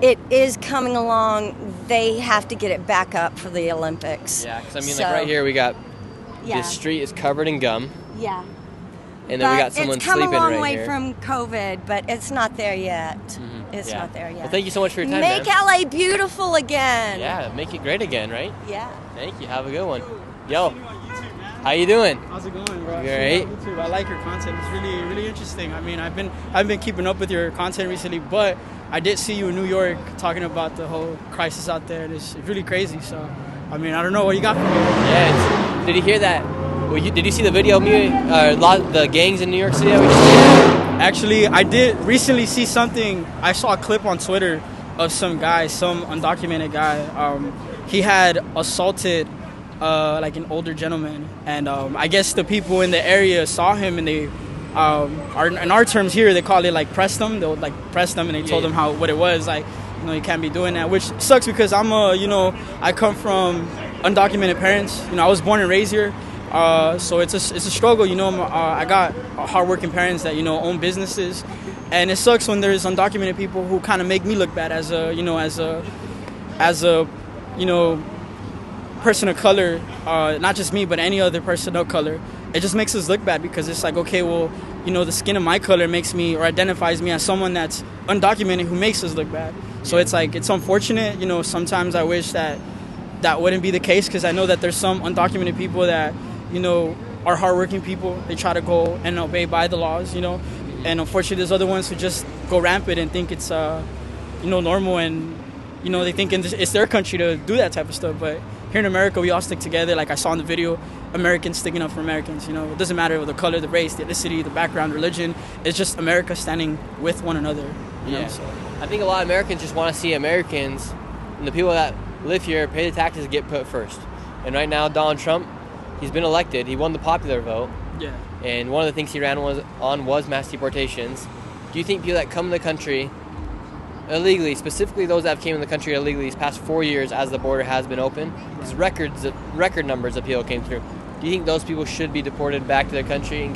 It is coming along. They have to get it back up for the Olympics. Yeah, because like right here we got this street is covered in gum. Yeah. And then we got someone it's come sleeping a long right way here. from COVID, but it's not there yet. It's not there yet. Well, thank you so much for your time, Make man. LA beautiful again. Yeah, make it great again, right? Yeah. Thank you. Have a good one. Yo, how you doing? How's it going, bro? You all right? YouTube. I like your content. It's really, really interesting. I mean, I've been keeping up with your content recently, but I did see you in New York talking about the whole crisis out there, and it's really crazy. So, I mean, I don't know what you got for me. Yeah. Did you hear that? Well, did you see the video of me? The gangs in New York City that we just did? Actually, I did recently see something. I saw a clip on Twitter of some guy, some undocumented guy. He had assaulted like an older gentleman, and I guess the people in the area saw him, and they, in our terms here, they call it like press them. They would like press them, and they told them what it was. Like, you can't be doing that, which sucks because I come from undocumented parents. I was born and raised here. So it's a struggle, I got hardworking parents that, own businesses, and it sucks when there's undocumented people who kind of make me look bad as a person of color, not just me, but any other person of color. It just makes us look bad because it's like, okay, well, the skin of my color makes me or identifies me as someone that's undocumented who makes us look bad. So it's like, it's unfortunate, sometimes I wish that wouldn't be the case because I know that there's some undocumented people that, are hardworking people. They try to go and obey by the laws, and unfortunately there's other ones who just go rampant and think it's, normal, and, they think it's their country to do that type of stuff. But here in America, we all stick together. Like I saw in the video, Americans sticking up for Americans, it doesn't matter the color, the race, the ethnicity, the background, religion. It's just America standing with one another, So I think a lot of Americans just want to see Americans and the people that live here pay the taxes get put first. And right now, Donald Trump, he's been elected. He won the popular vote. Yeah. And one of the things he ran was mass deportations. Do you think people that come to the country illegally, specifically those that came in the country illegally these past 4 years as the border has been open, because record numbers of people came through, do you think those people should be deported back to their country and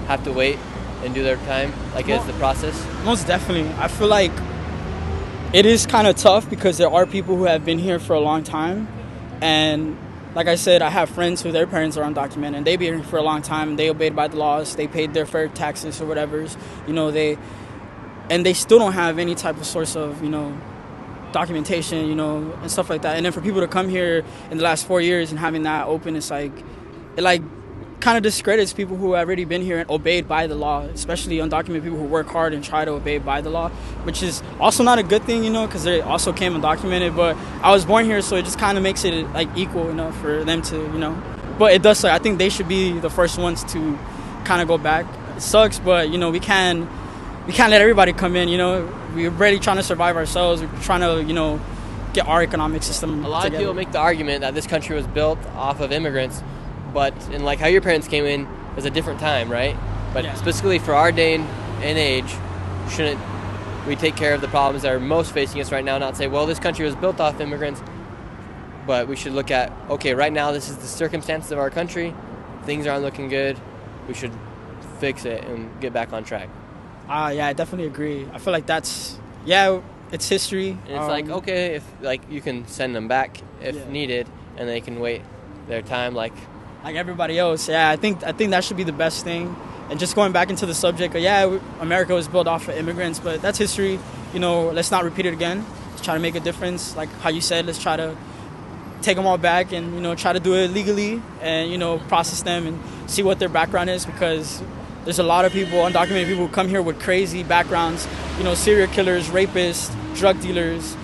have to wait and do their time, as the process? Most definitely. I feel like it is kind of tough because there are people who have been here for a long time, and like I said, I have friends who their parents are undocumented, and they've been here for a long time, and they obeyed by the laws, they paid their fair taxes or whatever, and they still don't have any type of source of, documentation, and stuff like that. And then for people to come here in the last 4 years and having that open, it's like, it kind of discredits people who have already been here and obeyed by the law, especially undocumented people who work hard and try to obey by the law, which is also not a good thing, because they also came undocumented. But I was born here, so it just kind of makes it equal, for them to, But it does suck. I think they should be the first ones to kind of go back. It sucks, but we can't let everybody come in. We're already trying to survive ourselves. We're trying to get our economic system. A lot together. of people make the argument that this country was built off of immigrants. But in how your parents came in was a different time, right? But specifically for our day and age, shouldn't we take care of the problems that are most facing us right now? Not say, well, this country was built off immigrants, but we should look at, okay, right now this is the circumstances of our country. Things aren't looking good. We should fix it and get back on track. Yeah, I definitely agree. I feel like it's history. And it's okay, if you can send them back if needed, and they can wait their time like everybody else. Yeah, I think that should be the best thing. And just going back into the subject, America was built off of immigrants, but that's history. Let's not repeat it again. Let's try to make a difference. Like how you said, let's try to take them all back and, try to do it legally and, process them and see what their background is, because there's a lot of people, undocumented people, who come here with crazy backgrounds, serial killers, rapists, drug dealers,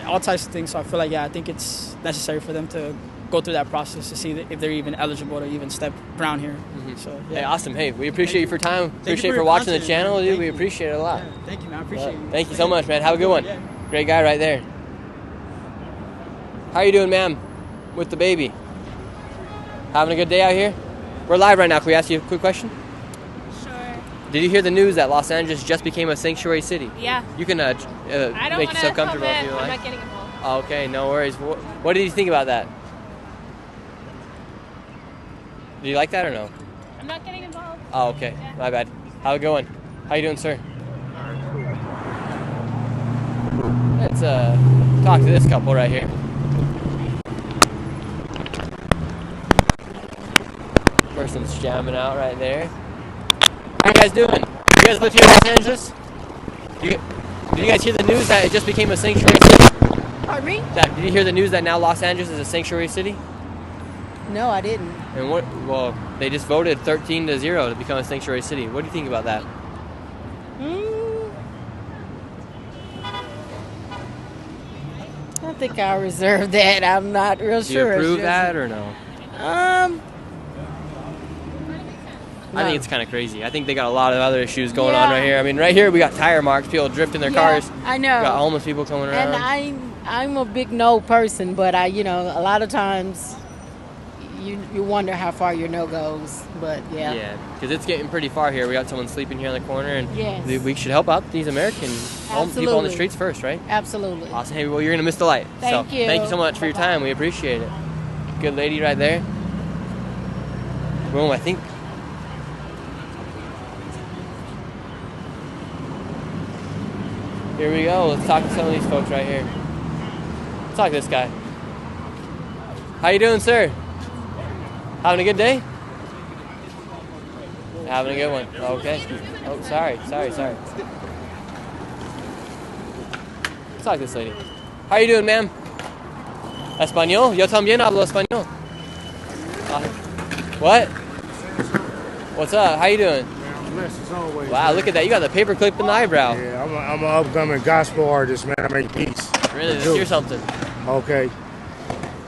all types of things. So I feel like, I think it's necessary for them to go through that process to see if they're even eligible to even step around here. So, Hey, awesome. Hey, we appreciate you for time. Appreciate you for watching the channel, dude. We appreciate it a lot. Thank you, man. I appreciate you. Thank you so much, man. Have a good one. Great guy right there. How are you doing, ma'am, with the baby? Having a good day out here? We're live right now. Can we ask you a quick question? Sure. Did you hear the news that Los Angeles just became a sanctuary city? Yeah. You can I don't make want yourself to comfortable if comment. you I'm like. not getting involved. Okay, no worries. What did you think about that? Do you like that or no? I'm not getting involved. Oh, okay. My bad. How's it going? How you doing, sir? Let's talk to this couple right here. Person's jamming out right there. How you guys doing? You guys live here in Los Angeles? Did you guys hear the news that it just became a sanctuary city? Pardon me? Did you hear the news that now Los Angeles is a sanctuary city? No, I didn't. And well, they just voted 13-0 to become a sanctuary city. What do you think about that? I think I'll reserve that. I'm not real Do you sure. approve that or no? I think it's kind of crazy. I think they got a lot of other issues going on right here. I mean, right here we got tire marks, people drifting their cars. I know. We got homeless people coming around. And I'm a big no person, but a lot of times you wonder how far your no goes. But yeah. Yeah, because it's getting pretty far here. We got someone sleeping here in the corner, and Yes. we should help out these American people on the streets first, right? Absolutely. Awesome. Hey, well, you're gonna miss the light. Thank you. Thank you so much for your time. We appreciate it. Good lady right there. Boom. I think. Here we go. Let's talk to some of these folks right here. Let's talk to this guy. How you doing, sir? Having a good day? Having a good one. Okay. Oh, sorry. Let's talk to this lady. How you doing, ma'am? Español? Yo también hablo español. What? What's up? How you doing? I'm blessed as always. Wow, look at that. You got the paper clip in the eyebrow. Yeah, I'm an upcoming gospel artist, man. I make beats. Really? Let's hear something. Okay.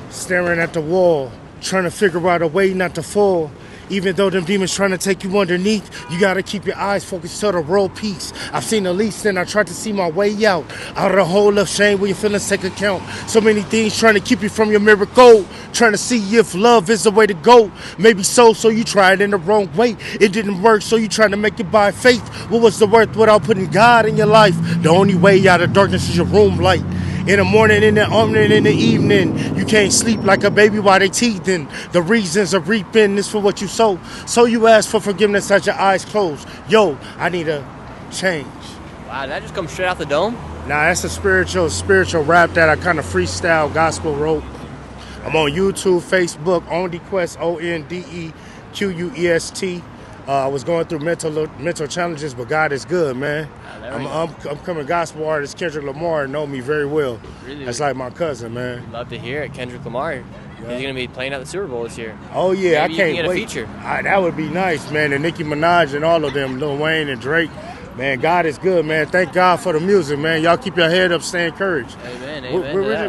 Staring at the wall, trying to figure out a way not to fall. Even though them demons trying to take you underneath, you gotta keep your eyes focused to the world peace. I've seen the least and I tried to see my way out of the hole of shame where your feelings take account. So many things trying to keep you from your miracle. Trying to see if love is the way to go. Maybe so you tried in the wrong way. It didn't work, so you trying to make it by faith. What was the worth without putting God in your life? The only way out of darkness is your room light. In the morning, in the afternoon, in the evening, you can't sleep like a baby while they teething. The reasons of reaping is for what you sow. So you ask for forgiveness as your eyes closed. Yo, I need a change. Wow, did that just come straight out the dome? Nah, that's a spiritual rap that I kind of freestyle gospel wrote. I'm on YouTube, Facebook, Ondequest, ONDEQUEST. I was going through mental challenges, but God is good, man. I'm upcoming gospel artist Kendrick Lamar know me very well. Really? That's like my cousin, man. Love to hear it. Kendrick Lamar. He's going to be playing at the Super Bowl this year. Oh, yeah, Maybe I can't you can get wait. a feature. That would be nice, man. And Nicki Minaj and all of them, Lil Wayne and Drake. Man, God is good, man. Thank God for the music, man. Y'all keep your head up, stay encouraged. Amen.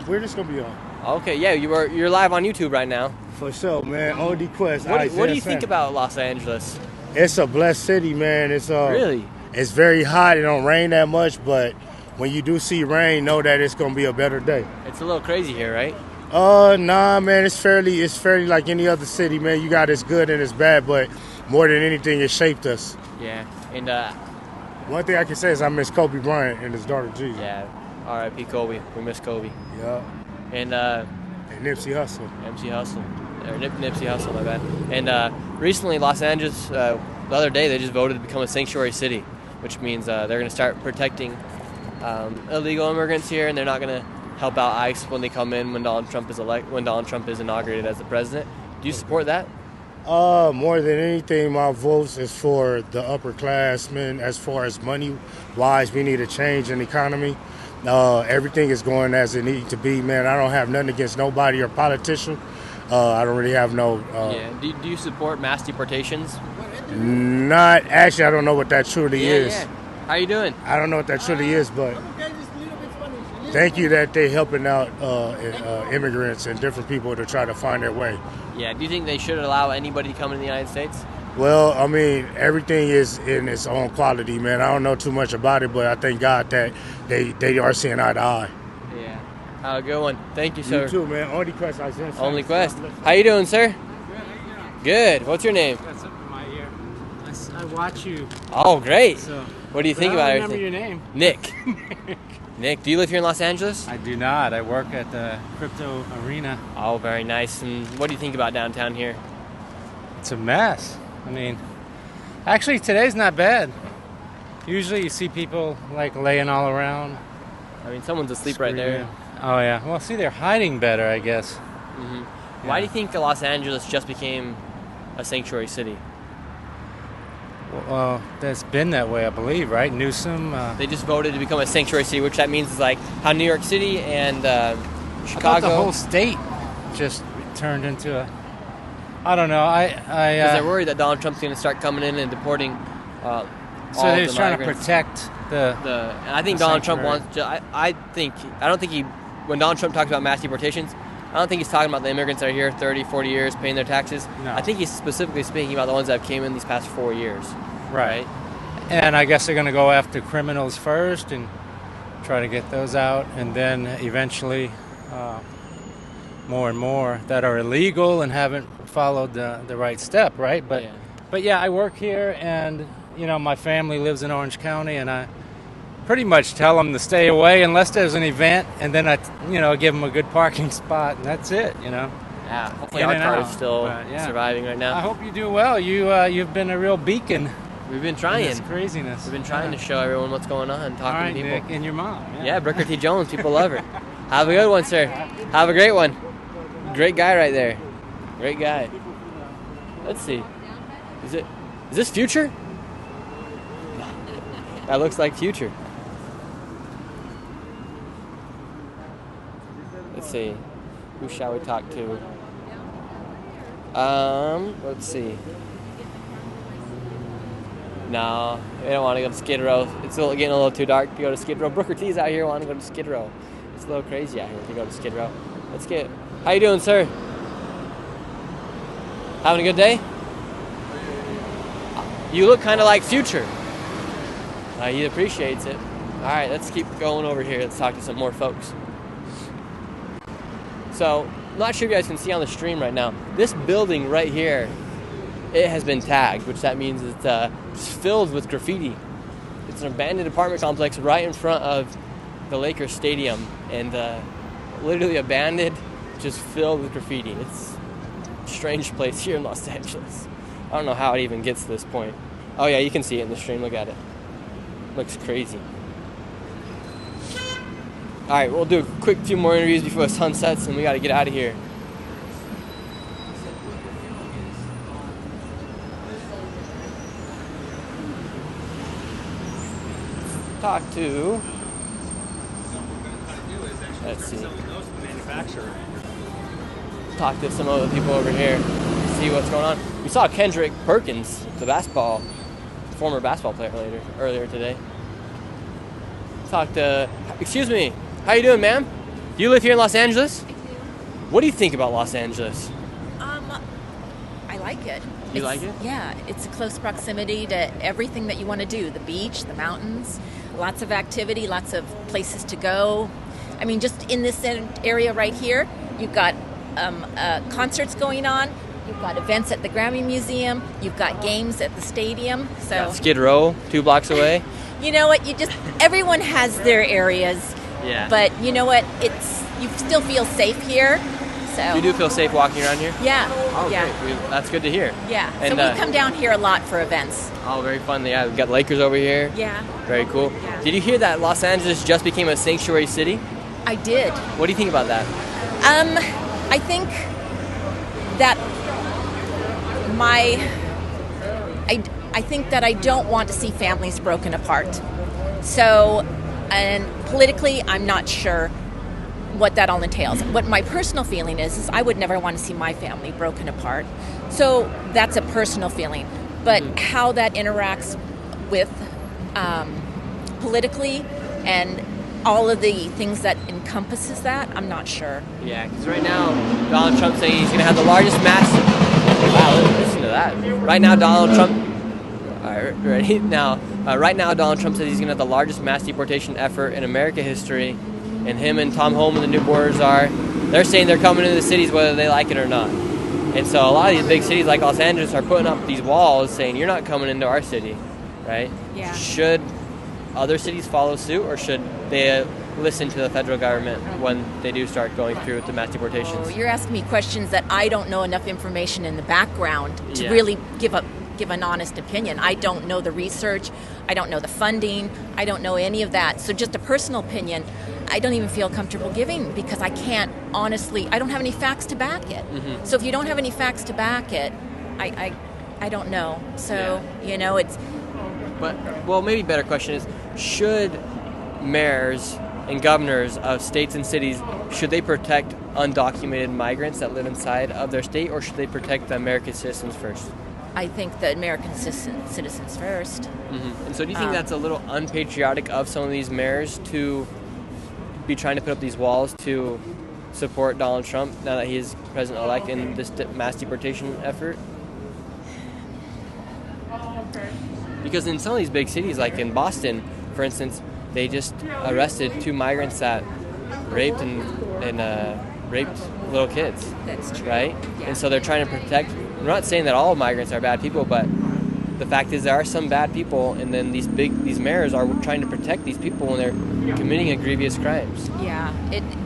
We're just going to be on. Okay, yeah, you're live on YouTube right now. For sure, man. Ondequest. What do you think about Los Angeles? It's a blessed city, man. It's Really? It's very hot. It don't rain that much, but when you do see rain, know that it's gonna be a better day. It's a little crazy here, right? Nah, man. It's fairly like any other city, man. You got its good and its bad, but more than anything, it shaped us. Yeah, and one thing I can say is I miss Kobe Bryant and his daughter G. Yeah, R.I.P. Kobe. We miss Kobe. Yeah. And Nipsey Hussle. Nipsey Hussle, my bad. And recently, Los Angeles, the other day, they just voted to become a sanctuary city, which means they're going to start protecting illegal immigrants here, and they're not going to help out ICE when they come in when Donald Trump is inaugurated as the president. Do you support that? More than anything, my votes is for the upperclassmen. As far as money-wise, we need a change in the economy. Everything is going as it needs to be, man. I don't have nothing against nobody or politician. I don't really have no... Do you support mass deportations? Not... Actually, I don't know what that truly is. Yeah. How you doing? I don't know what that truly is, but... Thank you that they're helping out immigrants and different people to try to find their way. Yeah, do you think they should allow anybody to come into the United States? Well, I mean, everything is in its own quality, man. I don't know too much about it, but I thank God that they are seeing eye to eye. Yeah. Good one. Thank you, sir. You too, man. Ondequest. Ondequest. How you doing, sir? Good. What's your name? That's up in my ear. I watch you. Oh, great. So, what do you think I about don't everything? remember your name. Nick. Nick, do you live here in Los Angeles? I do not. I work at the crypto arena. Oh, very nice. And what do you think about downtown here? It's a mess. I mean, actually today's not bad. Usually you see people like laying all around. I mean, someone's asleep right there. Oh yeah. Well, see, they're hiding better, I guess. Mm-hmm. Why do you think Los Angeles just became a sanctuary city? Well, that's been that way, I believe, right? Newsom. They just voted to become a sanctuary city, which that means is like how New York City and I Chicago. thought the whole state just turned into a. I don't know. Because they're worried that Donald Trump's going to start coming in and deporting. So they're the trying migrants. to protect the. And I think Donald Trump wants. I don't think he. When Donald Trump talks about mass deportations, I don't think he's talking about the immigrants that are here 30, 40 years paying their taxes. No. I think he's specifically speaking about the ones that have came in these past 4 years. Right. And I guess they're going to go after criminals first and try to get those out, and then eventually more and more that are illegal and haven't followed the right step, right? But yeah, I work here, and my family lives in Orange County, and I pretty much tell them to stay away unless there's an event, and then I give them a good parking spot, and that's it. Yeah, hopefully our car is still surviving right now. I hope you do well. You've been a real beacon. We've been trying. This craziness. We've been trying to show everyone what's going on, talking All right, to people. Nick, and your mom. Yeah, Brooker T. Jones. People love her. Have a good one, sir. Have a great one. Great guy right there. Great guy. Let's see. Is this Future? That looks like Future. Let's see. Who shall we talk to? Let's see. No, we don't want to go to Skid Row. It's getting a little too dark to go to Skid Row. Brooker T's out here wanting to go to Skid Row. It's a little crazy out here to go to Skid Row. Let's get. How you doing, sir? Having a good day? You look kind of like Future. He appreciates it. All right, let's keep going over here. Let's talk to some more folks. So, I'm not sure if you guys can see on the stream right now. This building right here, it has been tagged, which that means it's just filled with graffiti. It's an abandoned apartment complex right in front of the Lakers Stadium, and literally abandoned, just filled with graffiti. It's a strange place here in Los Angeles. I don't know how it even gets to this point. Oh yeah, you can see it in the stream. Look at it. Looks crazy. All right, we'll do a quick few more interviews before the sun sets, and we got to get out of here. Talk to. Let's see. Talk to some other people over here. See what's going on. We saw Kendrick Perkins, the former basketball player, earlier today. Talk to. Excuse me. How you doing, ma'am? Do you live here in Los Angeles? I do. What do you think about Los Angeles? I like it. You like it? Yeah, it's a close proximity to everything that you want to do. The beach, the mountains, lots of activity, lots of places to go. I mean, just in this area right here, you've got concerts going on. You've got events at the Grammy Museum. You've got games at the stadium. So Skid Row, 2 blocks away. You know what? Everyone has their areas. Yeah. But you know what? You still feel safe here. So You do feel safe walking around here? Yeah. Oh, yeah. great. That's good to hear. Yeah. And, so we come down here a lot for events. Oh, very fun. Yeah, we've got Lakers over here. Yeah. Very cool. Yeah. Did you hear that Los Angeles just became a sanctuary city? I did. What do you think about that? I think that I think that I don't want to see families broken apart. So, and politically, I'm not sure what that all entails. What my personal feeling is I would never want to see my family broken apart. So that's a personal feeling. But how that interacts with politically and all of the things that encompasses that, I'm not sure. Yeah, because right now, Donald Trump's saying he's going to have the largest mass. Wow, listen to that. Right now, Donald Trump. All right, ready? Now, right now, Donald Trump says he's going to have the largest mass deportation effort in American history. And him and Tom Homan, the new borders czar, they're saying they're coming into the cities whether they like it or not. And so a lot of these big cities like Los Angeles are putting up these walls saying, you're not coming into our city, right? Yeah. Should other cities follow suit, or should they listen to the federal government when they do start going through with the mass deportations? Oh, you're asking me questions that I don't know enough information in the background to Yeah. really give an honest opinion. I don't know the research. I don't know the funding. I don't know any of that. So just a personal opinion, I don't even feel comfortable giving, because I can't honestly, I don't have any facts to back it. Mhm. So if you don't have any facts to back it, I don't know. So, it's... But, well, maybe a better question is, should mayors and governors of states and cities, should they protect undocumented migrants that live inside of their state, or should they protect the American citizens first? I think the American citizens first. Mm-hmm. And so do you think that's a little unpatriotic of some of these mayors to be trying to put up these walls to support Donald Trump now that he is president-elect in this mass deportation effort? Because in some of these big cities, like in Boston, for instance, they just arrested 2 migrants that raped raped little kids. That's true. Right? Yeah. And so they're trying to protect. We're not saying that all migrants are bad people, but the fact is there are some bad people, and then these mayors are trying to protect these people when they're committing grievous crimes. Yeah,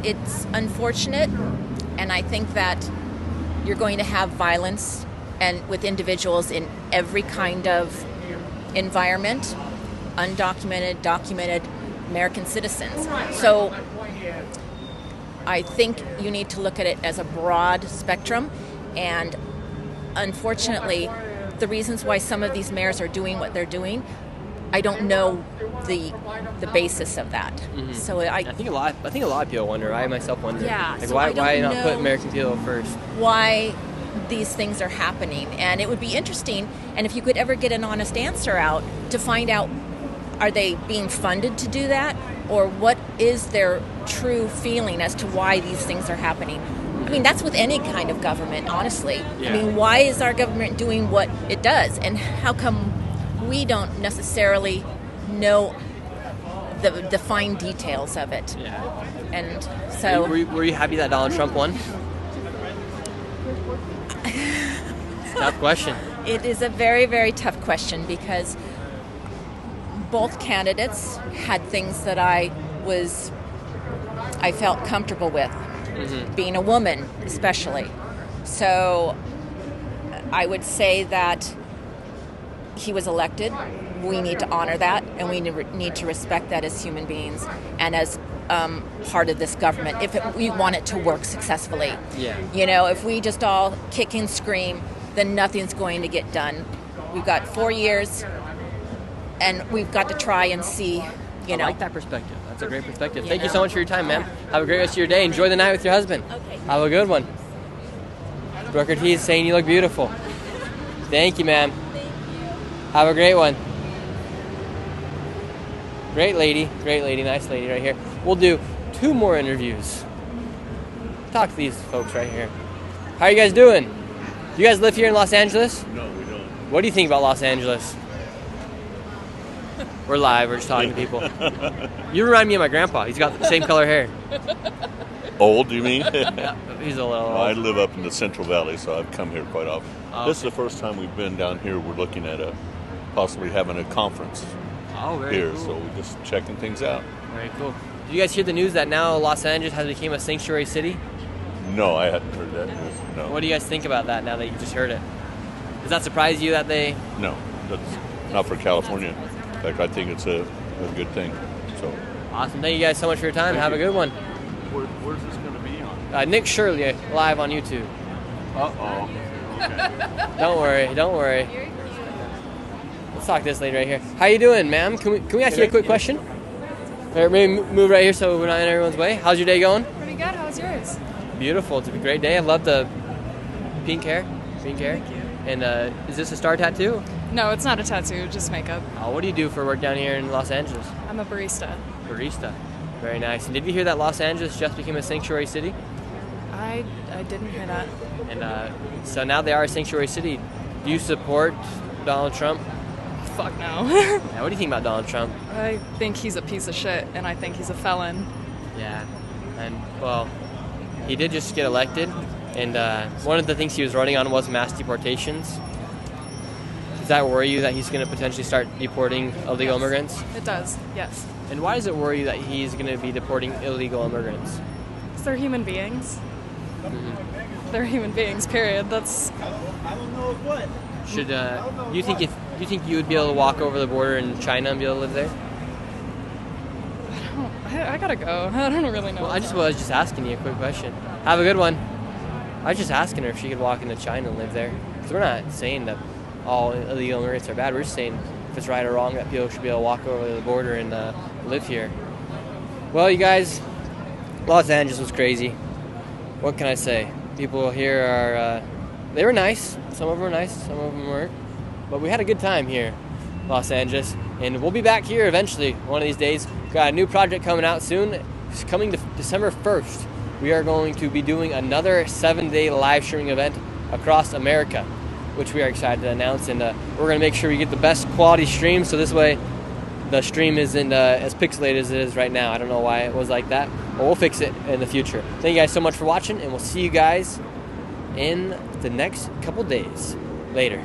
it's unfortunate, and I think that you're going to have violence and with individuals in every kind of environment, undocumented, documented American citizens. So I think you need to look at it as a broad spectrum, and unfortunately, the reasons why some of these mayors are doing what they're doing, I don't know the basis of that. Mm-hmm. So I think a lot of people wonder. I myself wonder. Yeah, Like so why not put know American people first? why these things are happening. And it would be interesting, and if you could ever get an honest answer out to find out, are they being funded to do that, or what is their true feeling as to why these things are happening? I mean, that's with any kind of government, honestly. Yeah. I mean, why is our government doing what it does, and how come we don't necessarily know the fine details of it? Yeah. And so... Were you happy that Donald Trump won? Tough question. It is a very, very tough question, because both candidates had things that I felt comfortable with, being a woman especially. So I would say that he was elected. We need to honor that, and we need to respect that as human beings and as part of this government, if we want it to work successfully. Yeah. If we just all kick and scream, then nothing's going to get done. We've got 4 years, and we've got to try and see, I like that perspective. That's a great perspective. Thank you so much for your time, ma'am. Have a great rest of your day. Enjoy the night with your husband. Okay. Have a good one. Brooker T is saying you look beautiful. Thank you, ma'am. Have a great one. Great lady, nice lady right here. We'll do 2 more interviews. Talk to these folks right here. How are you guys doing? Do you guys live here in Los Angeles? No, we don't. What do you think about Los Angeles? We're live, we're just talking to people. You remind me of my grandpa. He's got the same color hair. Old, you mean? Yeah, he's a little old. I live up in the Central Valley, so I've come here quite often. Oh, This is the first time we've been down here. We're looking at possibly having a conference very here, cool. so we're just checking things out. Very cool. Did you guys hear the news that now Los Angeles has become a sanctuary city? No, I hadn't heard that news. No. What do you guys think about that now that you just heard it? Does that surprise you that they... No, that's not for California. In fact, I think it's a good thing. So. Awesome. Thank you guys so much for your time. Have a good one. Where's this going to be on? Nick Shirley, live on YouTube. Uh-oh. Okay. Don't worry. Let's talk to this lady right here. How you doing, ma'am? Can we ask you a quick question? Or maybe move right here so we're not in everyone's way. How's your day going? Pretty good. How's yours? Beautiful. It's a great day. I love the pink hair. Thank you. And is this a star tattoo? No, it's not a tattoo, just makeup. Oh, what do you do for work down here in Los Angeles? I'm a barista. Barista. Very nice. And did you hear that Los Angeles just became a sanctuary city? I didn't hear that. And so now they are a sanctuary city. Do you support Donald Trump? Fuck no. Yeah, what do you think about Donald Trump? I think he's a piece of shit, and I think he's a felon. Yeah. And, well, he did just get elected, And one of the things he was running on was mass deportations. Does that worry you that he's going to potentially start deporting illegal immigrants? It does, yes. And why does it worry you that he's going to be deporting illegal immigrants? Because they're human beings. Mm-hmm. They're human beings, period. That's... Should you think you would be able to walk over the border in China and be able to live there? I gotta go. I don't really know. Well, I was just asking you a quick question. Have a good one. I was just asking her if she could walk into China and live there. Because we're not saying that all illegal immigrants are bad. We're just saying if it's right or wrong that people should be able to walk over the border and live here. Well, you guys, Los Angeles was crazy. What can I say? People here are, they were nice. Some of them were nice, some of them weren't. But we had a good time here, Los Angeles. And we'll be back here eventually, one of these days. Got a new project coming out soon. It's coming to December 1st. We are going to be doing another 7-day live streaming event across America, which we are excited to announce. And we're going to make sure we get the best quality stream, so this way the stream isn't as pixelated as it is right now. I don't know why it was like that, but we'll fix it in the future. Thank you guys so much for watching, and we'll see you guys in the next couple days. Later.